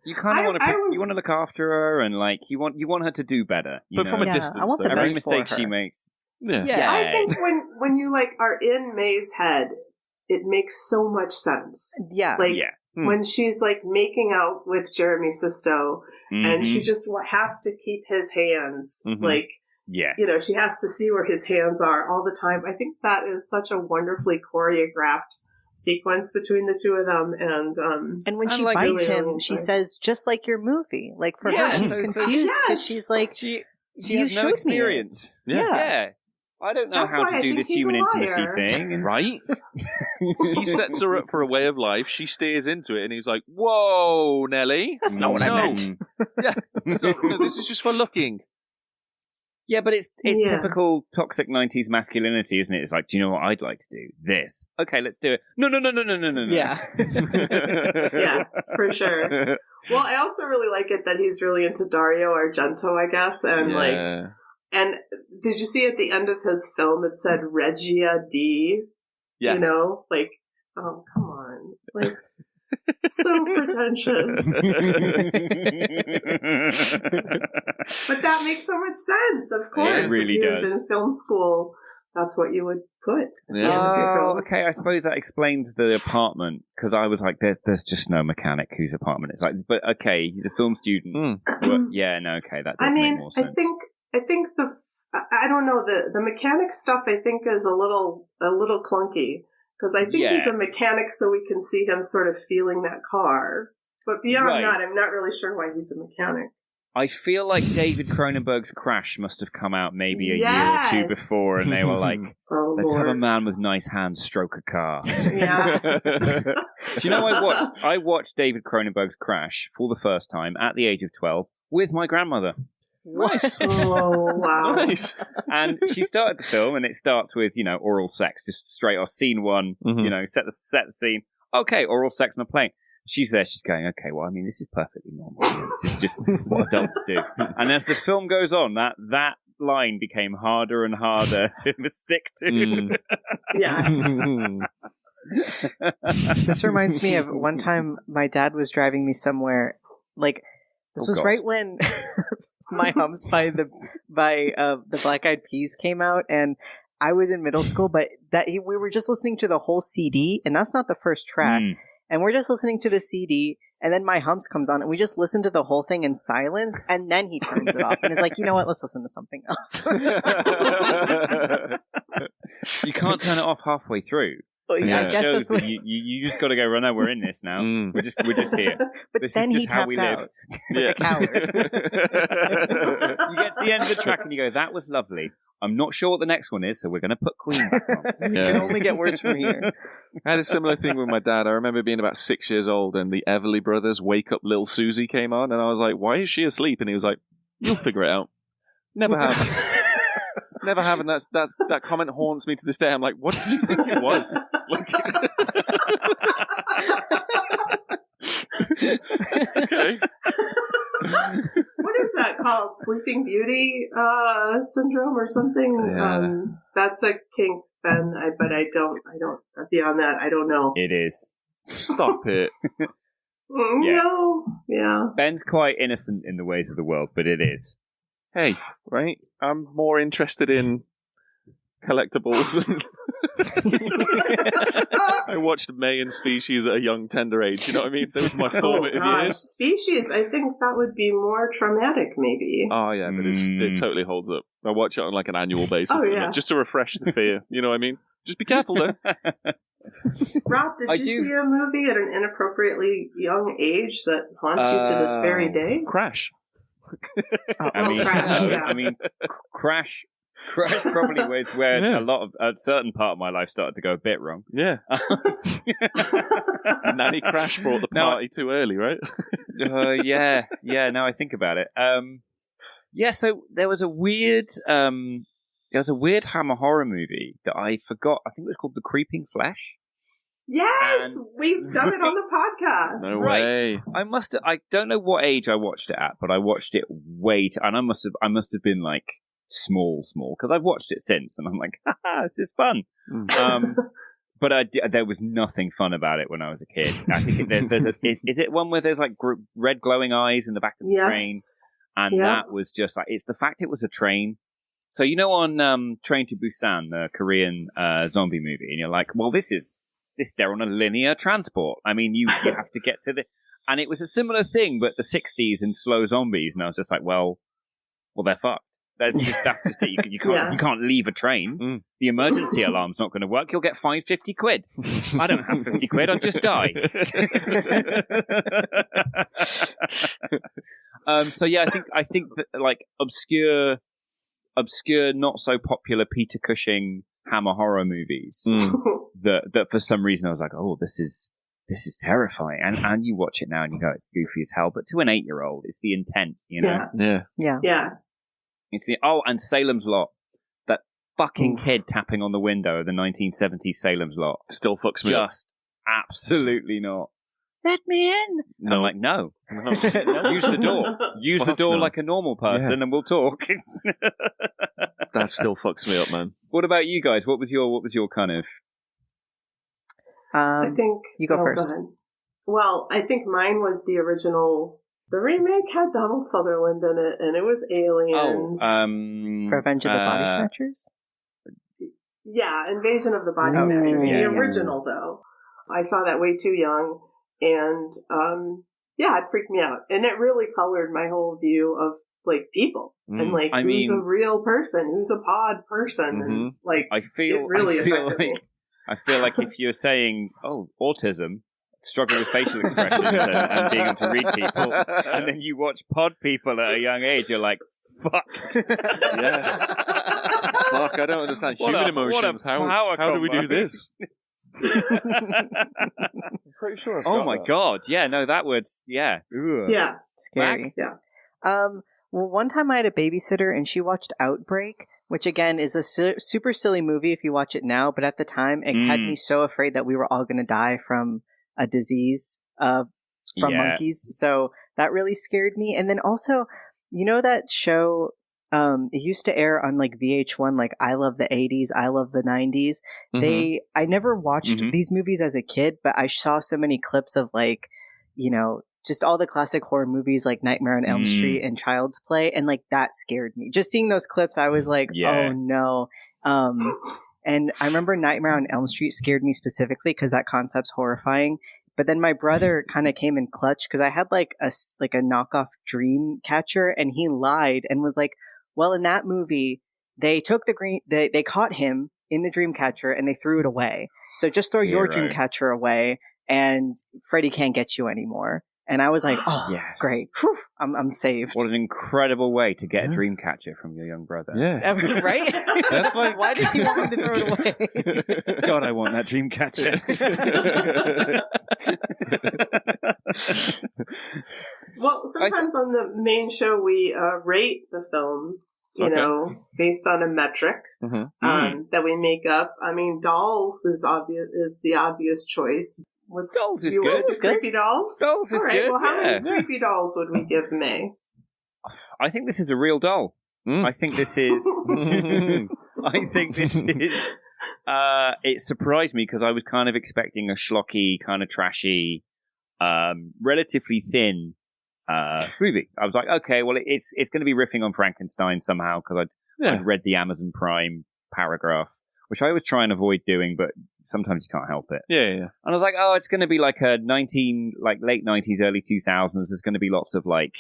You kind of want to you want to look after her, and like you want her to do better. But from a distance, I want the every best mistake for her. she makes. Yeah. I think when you like are in May's head, it makes so much sense. Yeah. Like when she's like making out with Jeremy Sisto, and she just has to keep his hands like. Yeah. You know, she has to see where his hands are all the time. I think that is such a wonderfully choreographed sequence between the two of them, and when she bites him, she says, "Just like your movie." Like for her, she's confused because she's like, she has no experience. Yeah. I don't know how to do this human intimacy thing, right? He sets her up for a way of life. She steers into it, and he's like, "Whoa, Nelly, that's not what I meant." Yeah, so, no, this is just for looking. Yeah, but it's typical toxic 90s masculinity, isn't it? It's like, do you know what I'd like to do? This. Okay, let's do it. No. Yeah. Yeah, for sure. Well, I also really like it that he's really into Dario Argento, I guess. And and did you see at the end of his film, it said Regia D? Yes. You know, like, oh, come on. Like, so pretentious. But that makes so much sense, of course. It really if he does. was in film school, that's what you would put. Oh, okay. I suppose that explains the apartment, because I was like, there's just no mechanic whose apartment it's like. But okay, he's a film student. But yeah, no, okay, that does make more sense. I think I don't know, the mechanic stuff I think is a little clunky. Because I think he's a mechanic so we can see him sort of feeling that car. But beyond that, I'm not really sure why he's a mechanic. I feel like David Cronenberg's Crash must have come out maybe a year or two before, and they were like, let's have a man with nice hands stroke a car. Yeah. Do you know, I watched David Cronenberg's Crash for the first time at the age of 12 with my grandmother. Nice. Oh, wow. Nice. And she started the film, and it starts with, oral sex, just straight off scene one, set the scene. Okay, oral sex on a plane. she's there, she's going, okay, well, I mean, this is perfectly normal. This is just what adults do. And as the film goes on, that line became harder and harder to stick to. Yes. This reminds me of one time my dad was driving me somewhere. Like, this was right when My Humps by the Black Eyed Peas came out, and I was in middle school, but we were just listening to the whole CD, and that's not the first track. And we're just listening to the CD, and then My Humps comes on, and we just listen to the whole thing in silence, and then he turns it off, and is like, you know what, let's listen to something else. You can't turn it off halfway through. Well, yeah, I guess that's what you just got to go. No, we're in this now. We're just here. But this then is he just how we tapped live. out. Like a coward. You get to the end of the track and you go, "That was lovely. I'm not sure what the next one is, so we're going to put Queen back on." It can only get worse from here. I had a similar thing with my dad. I remember being about 6 years old, and the Everly Brothers' "Wake Up, Lil Susie" came on, and I was like, "Why is she asleep?" And he was like, "You'll figure it out." Never have. Never have, and that comment haunts me to this day. I'm like, what did you think it was? Like, okay. What is that called? Sleeping Beauty syndrome or something? Yeah. That's a kink, Ben. But I don't. Beyond that, I don't know. It is. Stop it. Yeah. No. Yeah. Ben's quite innocent in the ways of the world, but it is. Hey, right? I'm more interested in collectibles. I watched May and Species at a young, tender age. You know what I mean? That was my formative years. Species, I think that would be more traumatic, maybe. Oh, yeah, but it totally holds up. I watch it on like an annual basis just to refresh the fear. You know what I mean? Just be careful, though. Rob, did you see a movie at an inappropriately young age that haunts you to this very day? Crash. I mean, Crash probably was where a certain part of my life started to go a bit wrong. Yeah. Nanny Crash brought the party too early, right? Yeah. Now I think about it. So there was a weird Hammer horror movie that I forgot. I think it was called The Creeping Flesh. Yes, we've done it on the podcast. No way. I don't know what age I watched it at, but I watched it and I must have been like small, because I've watched it since, and I'm like, haha, this is fun. But there was nothing fun about it when I was a kid. I think is it one where there's like red glowing eyes in the back of the train? And that was just like, it's the fact it was a train. So, you know, on Train to Busan, the Korean zombie movie, and you're like, well, they're on a linear transport. I mean, you have to get to and it was a similar thing, but the 60s and slow zombies. And I was just like, well, they're fucked. That's just it. You can't leave a train. The emergency alarm's not going to work. You'll get fined 50 quid. I don't have 50 quid. I'll just die. I think that like obscure, not so popular Peter Cushing Hammer horror movies that for some reason I was like, oh, this is terrifying. And you watch it now and you go, it's goofy as hell. But to an 8-year-old, it's the intent, you know? Yeah. It's and Salem's Lot. That fucking kid tapping on the window of the 1970s Salem's Lot. Still fucks me up. Just absolutely not. Let me in. No. I'm like, no. Use the door. Use the door like a normal person and we'll talk. That still fucks me up, man. What about you guys? What was your kind of... I think... You go first. Go ahead. Well, I think mine was the original... The remake had Donald Sutherland in it, and it was aliens. Revenge of the Body Snatchers? Yeah, Invasion of the Body Snatchers. The original, though. I saw that way too young, and it freaked me out. And it really colored my whole view of, like, people. And, like, who's a real person, who's a pod person. And, like, I feel like if you're saying, autism, struggling with facial expressions and being able to read people, and then you watch pod people at a young age, you're like, fuck. Yeah. Fuck, I don't understand human emotions. How do we do this? I'm pretty sure. Oh my god. Yeah, no, that would, yeah. Ugh. Yeah. Scary. Yeah. Well, one time I had a babysitter and she watched Outbreak, which again is a super silly movie if you watch it now, but at the time it had me so afraid that we were all going to die from a disease from monkeys. So that really scared me. And then also, you know that show, it used to air on like VH1, like I Love the 80s, I Love the 90s. I never watched these movies as a kid, but I saw so many clips of like, you know, just all the classic horror movies like Nightmare on Elm Street and Child's Play. And like that scared me. Just seeing those clips, I was like, oh no. And I remember Nightmare on Elm Street scared me specifically because that concept's horrifying. But then my brother kind of came in clutch because I had like a knockoff dream catcher, and he lied and was like, well, in that movie, they took they caught him in the dream catcher and they threw it away. So just throw your dream catcher away and Freddy can't get you anymore. And I was like, oh, great. Whew, I'm saved. What an incredible way to get a dream catcher from your young brother. Yeah. Right? That's like, why did you want him to throw it away? God, I want that dream catcher. Well, sometimes on the main show, we rate the film, you know, based on a metric that we make up. I mean, dolls is the obvious choice. Dolls is good. Creepy dolls? Dolls is good. Well, how many creepy dolls would we give May? I think this is a real doll. I think this is... it surprised me because I was kind of expecting a schlocky, kind of trashy, relatively thin movie. I was like, okay, well, it's going to be riffing on Frankenstein somehow because I'd read the Amazon Prime paragraph, which I always try and avoid doing, but sometimes you can't help it. Yeah. And I was like, oh, it's going to be like a late 90s, early 2000s. There's going to be lots of like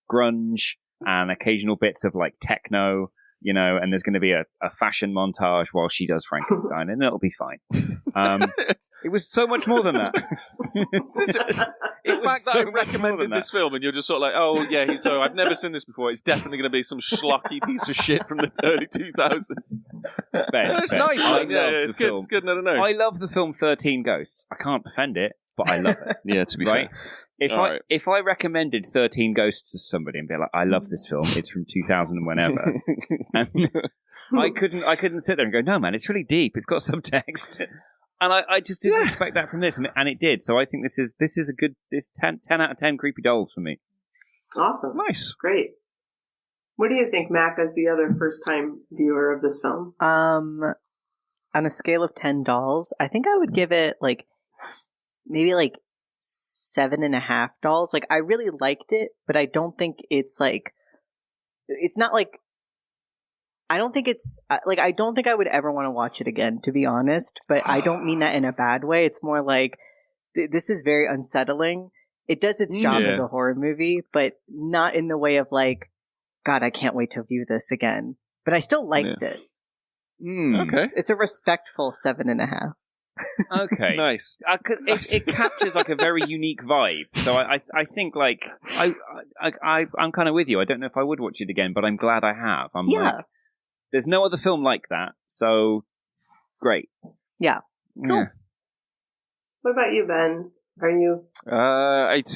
grunge and occasional bits of like techno, you know, and there's going to be a fashion montage while she does Frankenstein, and it'll be fine. It was so much more than that. The fact that I recommended this film and you're just sort of like, oh, yeah, so I've never seen this before. It's definitely going to be some schlocky piece of shit from the early 2000s. It's nice. It's good. It's good. No. I love the film 13 Ghosts. I can't defend it, but I love it. Yeah, to be fair. If I recommended 13 Ghosts to somebody and be like, I love this film, it's from 2000 and whenever, and I couldn't sit there and go, no, man, it's really deep. It's got subtext. And I just didn't expect that from this, and it did. So I think this is a good 10 out of 10 creepy dolls for me. Awesome, nice, great. What do you think, Mac, as the other first time viewer of this film? On a scale of 10 dolls, I think I would give it like maybe like 7.5 dolls. Like I really liked it, but I don't think it's like not like. I don't think it's like I don't think I would ever want to watch it again, to be honest. But I don't mean that in a bad way. It's more like this is very unsettling. It does its job as a horror movie, but not in the way of like, God, I can't wait to view this again. But I still liked it. Okay, it's a respectful 7.5. Okay, nice. It captures like a very unique vibe. So I think like I'm kind of with you. I don't know if I would watch it again, but I'm glad I have. Like, there's no other film like that, so great. Yeah. Cool. Yeah. What about you, Ben? Are you? It's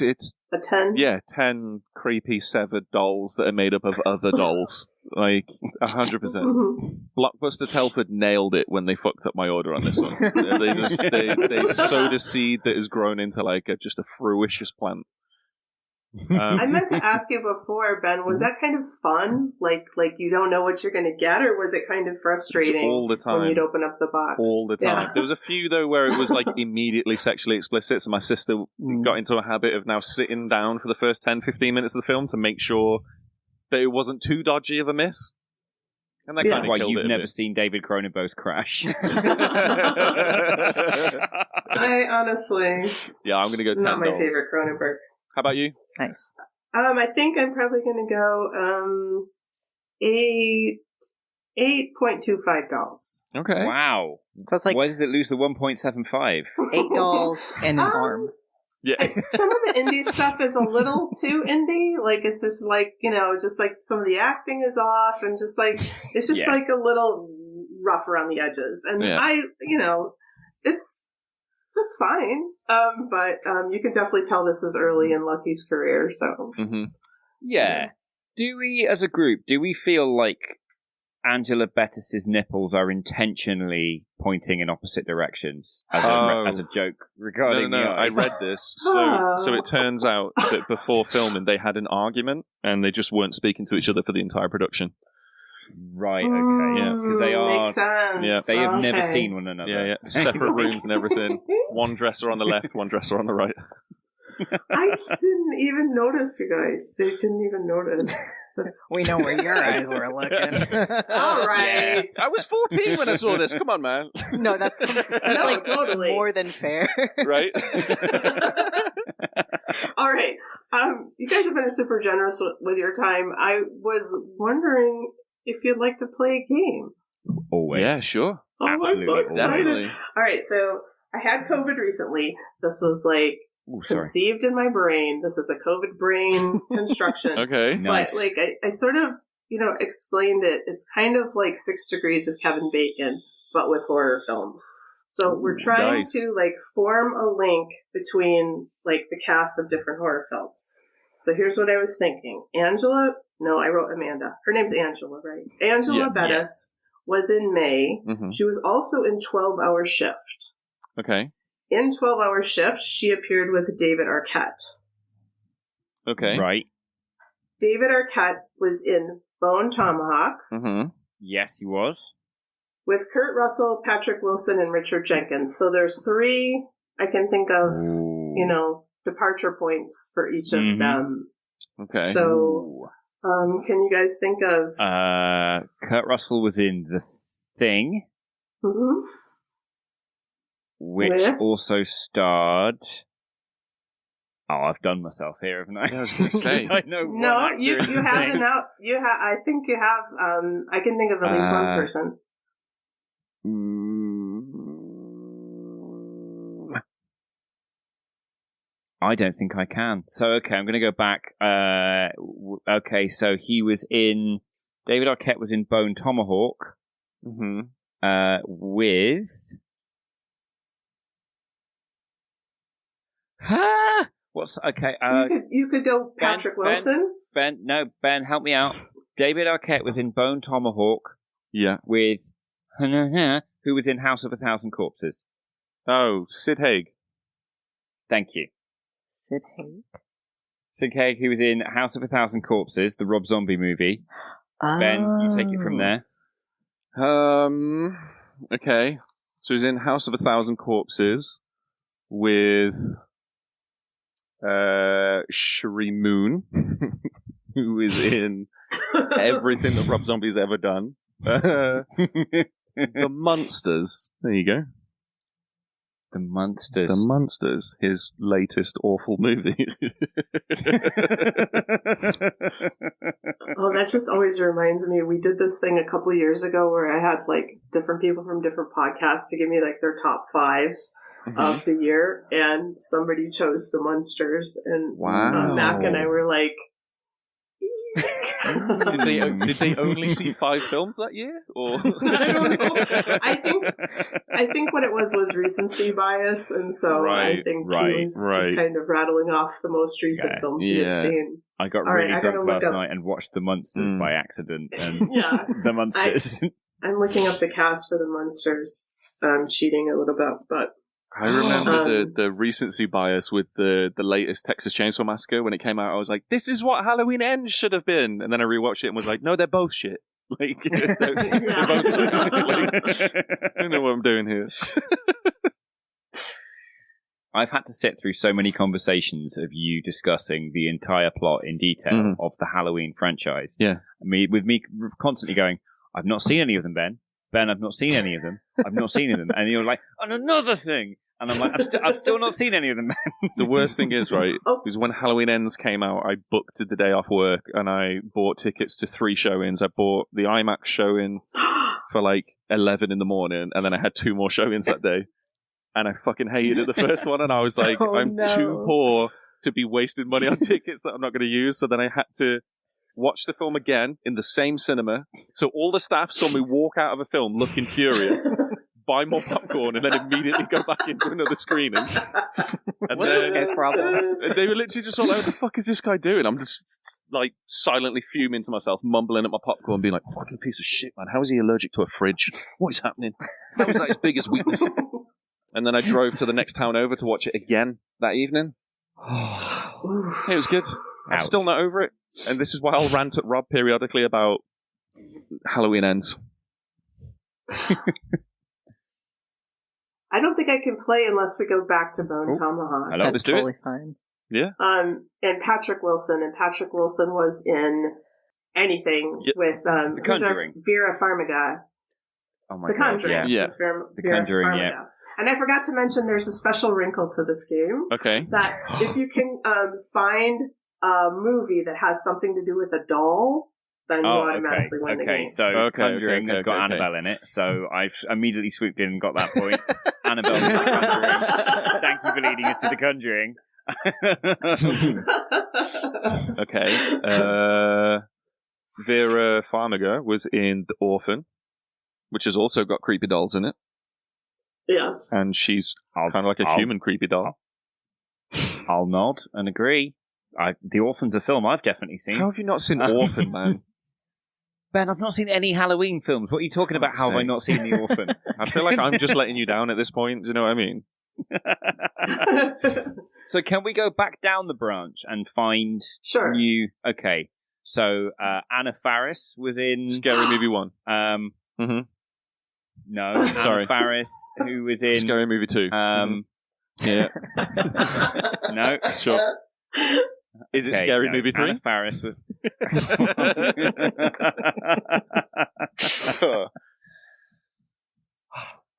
a 10. Yeah, 10 creepy severed dolls that are made up of other dolls. Like 100%. Blockbuster Telford nailed it when they fucked up my order on this one. they sowed a seed that has grown into like just a fruitious plant. I meant to ask you before, Ben, was that kind of fun? Like you don't know what you're going to get, or was it kind of frustrating all the time when you'd open up the box? All the time. Yeah. There was a few, though, where it was like immediately sexually explicit, so my sister got into a habit of now sitting down for the first 10-15 minutes of the film to make sure that it wasn't too dodgy of a miss. And that kind of killed you've never seen David Cronenberg's Crash. I honestly... Yeah, I'm going to go 10 Not my dolls. favorite Cronenberg. How about you? Nice. I think I'm probably going to go 8.25 dolls. Okay. Wow. So it's like, why does it lose the 1.75? 8 dolls and an arm. Yeah. Some of the indie stuff is a little too indie. Like it's just like, just like some of the acting is off, and just like it's just like a little rough around the edges. And it's fine. But you can definitely tell this is early in Lucky's career. So Yeah. Do we, as a group, feel like Angela Bettis's nipples are intentionally pointing in opposite directions as a joke regarding No, the I eyes. read this. So it turns out that before filming, they had an argument, and they just weren't speaking to each other for the entire production. Right, okay. Yeah. Because they are... Makes sense. Yeah. They have never seen one another. Yeah. Separate rooms and everything. One dresser on the left, one dresser on the right. I didn't even notice, you guys. I didn't even notice. We know where your eyes were looking. All right. Yeah. I was 14 when I saw this. Come on, man. No, that's like totally more than fair. Right? All right. You guys have been super generous with your time. I was wondering if you'd like to play a game. Always. Yeah, sure. Oh, Absolutely. I'm so excited. Definitely. All right, so I had COVID recently. This was like conceived in my brain. This is a COVID brain construction. Okay. Nice. But like I sort of, explained it. It's kind of like 6 Degrees of Kevin Bacon, but with horror films. So we're trying to like form a link between like the cast of different horror films. So here's what I was thinking. I wrote Amanda. Her name's Angela, right? Angela Bettis was in May. Mm-hmm. She was also in 12-Hour Shift. Okay. In 12-Hour Shift, she appeared with David Arquette. Okay. Right. David Arquette was in Bone Tomahawk. Mm-hmm. Yes, he was. With Kurt Russell, Patrick Wilson, and Richard Jenkins. So there's 3 I can think of, departure points for each of them. Okay. So, can you guys think of... Kurt Russell was in The Thing, which also starred... Oh, I've done myself here, haven't I? I was going to say. No, you have enough. I think you have... I can think of at least one person. I don't think I can. So, okay, I'm going to go back. Okay, so he was in... David Arquette was in Bone Tomahawk. With... What's... Okay, you could go Patrick Wilson. Ben, help me out. David Arquette was in Bone Tomahawk. Yeah. With... who was in House of a Thousand Corpses. Oh, Sid Haig. Thank you. Sid Haig, who was in House of a Thousand Corpses, the Rob Zombie movie. Ben, you take it from there. Okay. So he's in House of a Thousand Corpses with Sheree Moon, who is in everything that Rob Zombie's ever done. The Munsters. There you go. The Munsters. The Munsters, his latest awful movie. Oh, that just always reminds me. We did this thing a couple years ago where I had like different people from different podcasts to give me like their top 5s of the year, and somebody chose The Munsters, and Mac and I were like, Did they only see 5 films that year? Or I don't know. I think what it was recency bias, and so I think he was just kind of rattling off the most recent films he had seen. I got really drunk last night and watched The Munsters by accident. And The Munsters. I'm looking up the cast for The Munsters. I'm cheating a little bit, but I remember the recency bias with the latest Texas Chainsaw Massacre. When it came out, I was like, this is what Halloween Ends should have been. And then I rewatched it and was like, no, they're both shit. Like, they're both shit. Like, I don't know what I'm doing here. I've had to sit through so many conversations of you discussing the entire plot in detail of the Halloween franchise. Yeah. With me constantly going, I've not seen any of them, Ben. Ben, I've not seen any of them. I've not seen any of them. And you're like, and another thing. And I'm like, I've still not seen any of them. The worst thing is, right, is when Halloween Ends came out, I booked the day off work and I bought tickets to 3 showings. I bought the IMAX showing for like 11 in the morning, and then I had 2 more showings that day. And I fucking hated the first one, and I was like, I'm too poor to be wasting money on tickets that I'm not going to use. So then I had to watch the film again in the same cinema. So all the staff saw me walk out of a film looking furious. buy more popcorn, and then immediately go back into another screening. And What's this guy's problem? They were literally just like, what the fuck is this guy doing? I'm just like silently fuming to myself, mumbling at my popcorn, being like, fucking piece of shit, man. How is he allergic to a fridge? What is happening? How is that his biggest weakness? And then I drove to the next town over to watch it again that evening. It was good. I'm still not over it. And this is why I'll rant at Rob periodically about Halloween Ends. I don't think I can play unless we go back to Bone Tomahawk. That's let's do totally it. fine. Yeah. And Patrick Wilson was in anything with The Conjuring. Vera Farmiga. Oh my The God. Conjuring. Yeah. With Vera Conjuring, Farmiga. yeah. And I forgot to mention there's a special wrinkle to this game. Okay. That if you can find a movie that has something to do with a doll, then you automatically win the game. So Conjuring has got Annabelle in it, so I've immediately swooped in and got that point. Annabelle's in The Conjuring. Thank you for leading us to The Conjuring. Okay. Vera Farmiga was in The Orphan, which has also got creepy dolls in it. Yes. And she's kind of like a human creepy doll. I'll nod and agree. The Orphan's a film I've definitely seen. How have you not seen Orphan, man? Ben, I've not seen any Halloween films. What are you talking about? How have I not seen The Orphan? I feel like I'm just letting you down at this point. Do you know what I mean? So can we go back down the branch and find Sure. new... Okay, so Anna Faris was in... Scary Movie 1. No, Sorry. Anna Faris, who was in... Scary Movie 2. Yeah. No, Sure. Is it Okay, Scary no, Movie 3? Anna Faris was...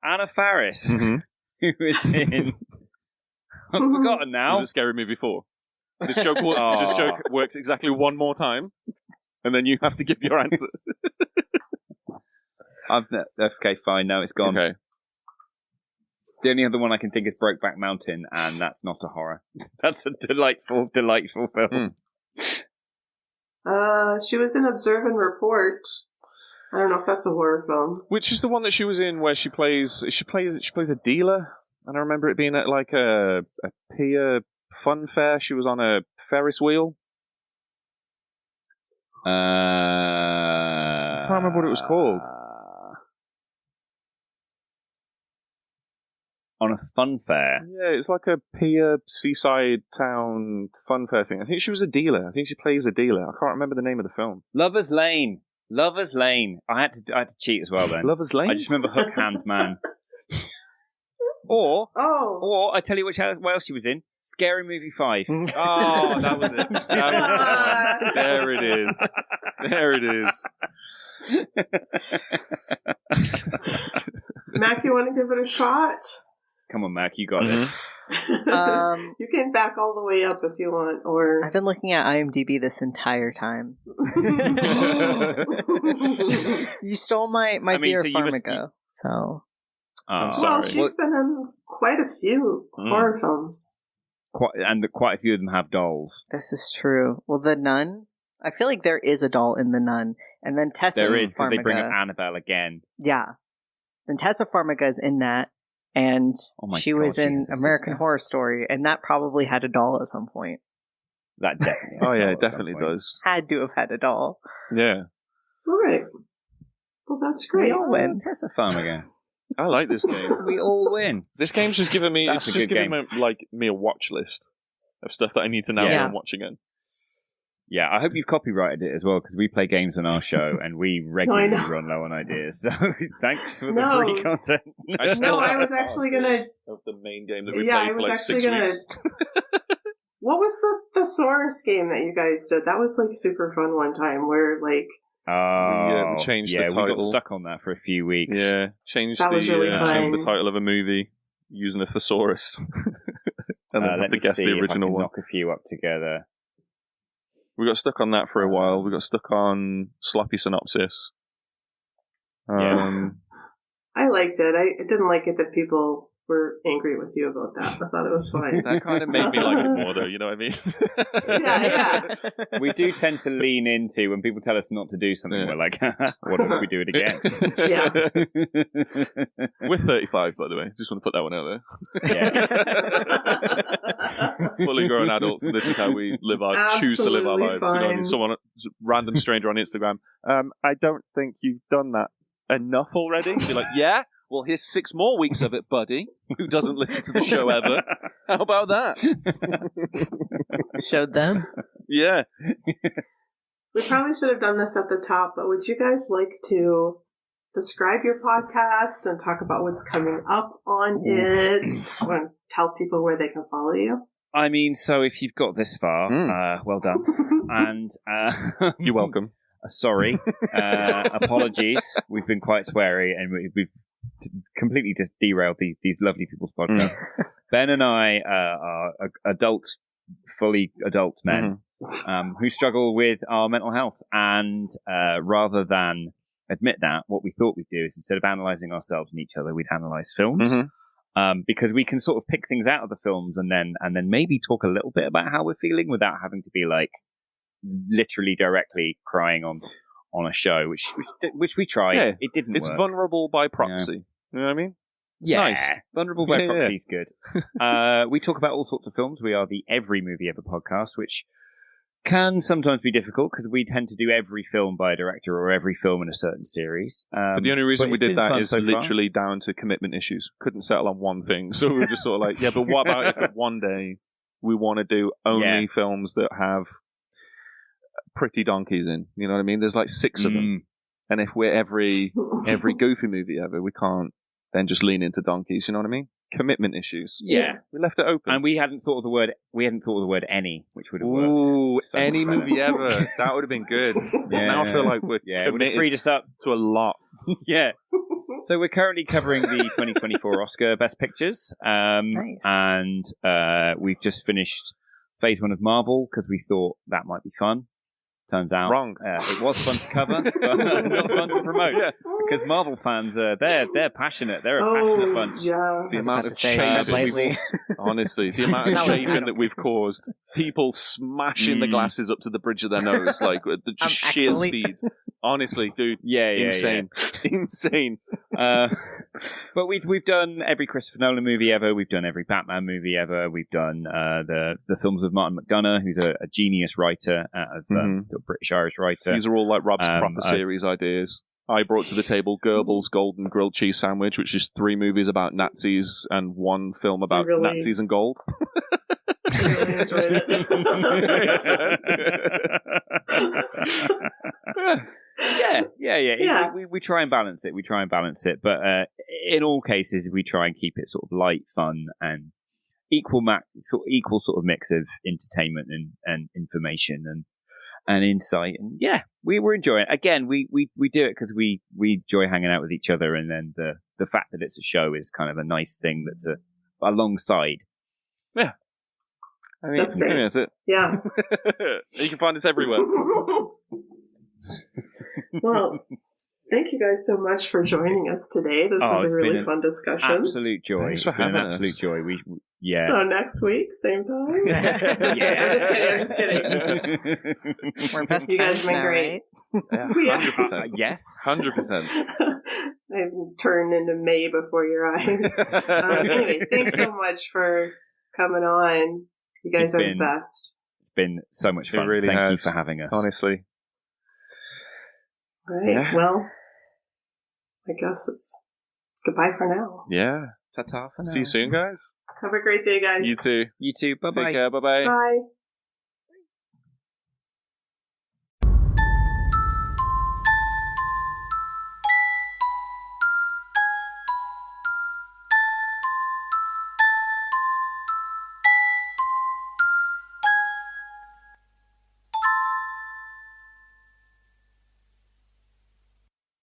Anna Faris, who was in... I've forgotten now. Is it Scary Movie 4? This joke works exactly one more time, and then you have to give your answer. Okay, fine. No, it's gone. Okay. The only other one I can think is Brokeback Mountain, and that's not a horror. That's a delightful, delightful film. She was in Observe and Report. I don't know if that's a horror film. Which is the one that she was in where she plays a dealer? And I remember it being at like a peer fun fair. She was on a Ferris wheel. I can't remember what it was called. On a fun fair? Yeah, it's like a peer seaside town fun fair thing. I think she was a dealer. I think she plays a dealer. I can't remember the name of the film. Lovers Lane. Lovers Lane. I had to cheat as well then. Lovers Lane? I just remember Hook Hand Man. Or I tell you what else she was in. Scary Movie 5. Oh, that was it. There it is. There it is. Mac, you want to give it a shot? Come on, Mac, you got it. You can back all the way up if you want, or I've been looking at IMDb this entire time. You stole my Vera Farmiga, so. I'm sorry. Well, she's been in quite a few horror films. Quite a few of them have dolls. This is true. Well, The Nun, I feel like there is a doll in The Nun. And then Tessa Farmiga. There is, because they bring up Annabelle again. Yeah. And Tessa Farmiga is in that. And she was in American Horror Story. And that probably had a doll at some point. That definitely. Oh, yeah, it definitely does. Had to have had a doll. Yeah. All right. Well, that's great. We all win. Tessa Farmiga. I like this game. We all win. This game's just giving me That's a good game. me a watch list of stuff that I need to know and watch again. Yeah, I hope you've copyrighted it as well, because we play games on our show and we regularly run low on ideas. So thanks for the free content. I was actually gonna of the main game that we played for like 6 weeks. What was the thesaurus game that you guys did? That was like super fun one time, where like. We changed the title. We got stuck on that for a few weeks. Yeah, changed really changed the title of a movie using a thesaurus, and then have to guess the original one. Knock a few up together. We got stuck on that for a while. We got stuck on sloppy synopsis. I liked it. I didn't like it that people were angry with you about that. I thought it was fine. That kind of made me like it more, though. You know what I mean? Yeah. We do tend to lean into when people tell us not to do something. We're like, what if we do it again? Yeah. We're 35, by the way. Just want to put that one out there. Fully grown adults, and this is how we live choose to live our lives. You know what I mean? Someone, random stranger on Instagram. I don't think you've done that enough already. You're like, yeah. Well, here's 6 more weeks of it, buddy, who doesn't listen to the show ever. How about that? Showed them. Yeah. We probably should have done this at the top, but would you guys like to describe your podcast and talk about what's coming up on it? And tell people where they can follow you? I mean, so if you've got this far, well done. And you're welcome. Sorry. Apologies. We've been quite sweary and we've completely just derailed these lovely people's podcasts. Ben and I are fully adult men who struggle with our mental health. And rather than admit that, what we thought we'd do is instead of analysing ourselves and each other, we'd analyse films. Because we can sort of pick things out of the films and then maybe talk a little bit about how we're feeling without having to be like literally directly crying on a show, which we tried. Yeah, it didn't work. It's vulnerable by proxy. Yeah. You know what I mean? It's nice. Vulnerable by proxy is good. We talk about all sorts of films. We are the Every Movie Ever podcast, which can sometimes be difficult because we tend to do every film by a director or every film in a certain series. But the only reason we did that is literally down to commitment issues. Couldn't settle on one thing. So we were just sort of like, yeah, but what about if one day we want to do only films that have pretty donkeys in? You know what I mean? There's like 6 of them. And if we're every Goofy movie ever, we can't then just lean into donkeys. You know what I mean? Commitment issues. Yeah. We left it open. And we hadn't thought of the word any, which would have worked. Ooh, any movie ever. That would have been good. Yeah. Now I feel like we're it would have freed us up to a lot. Yeah. So we're currently covering the 2024 Oscar Best Pictures. Nice. And we've just finished phase 1 of Marvel because we thought that might be fun. Turns out wrong. It was fun to cover, but not fun to promote. Because Marvel fans, they're passionate. They're a passionate bunch. Yeah. The amount of shaving honestly, the amount of shaving that we've caused. People smashing the glasses up to the bridge of their nose, like just sheer speed. Honestly, dude. Insane. Insane. But we've done every Christopher Nolan movie ever. We've done every Batman movie ever. We've done the films of Martin McDonagh, who's a genius writer out of British-Irish writer. These are all like Rob's proper series ideas. I brought to the table Goebbels' Golden Grilled Cheese Sandwich, which is 3 movies about Nazis and 1 film about Nazis and gold. I really enjoyed it. Yeah. We try and balance it. But in all cases, we try and keep it sort of light, fun, and equal sort of mix of entertainment and information and insight. And yeah, we were enjoying it. Again, we do it because we enjoy hanging out with each other, and then the fact that it's a show is kind of a nice thing that's alongside. Yeah. I mean, that's great. That's it. Yeah. You can find us everywhere. Well, thank you guys so much for joining us today. This was a really fun discussion. Absolute joy. Thanks for having us. Absolute joy. So next week, same time? I'm just kidding. We're best you guys friends have been now, great. Yeah, 100%. Yes. 100%. I've turned into May before your eyes. Anyway, thanks so much for coming on. You guys are the best. It's been so much fun. Really Thank you for having us. Honestly. Right. Well, I guess it's goodbye for now. Yeah. Ta-ta for now. See you soon, guys. Have a great day, guys. You too. You too. Bye-bye. Take care. Bye-bye. Bye.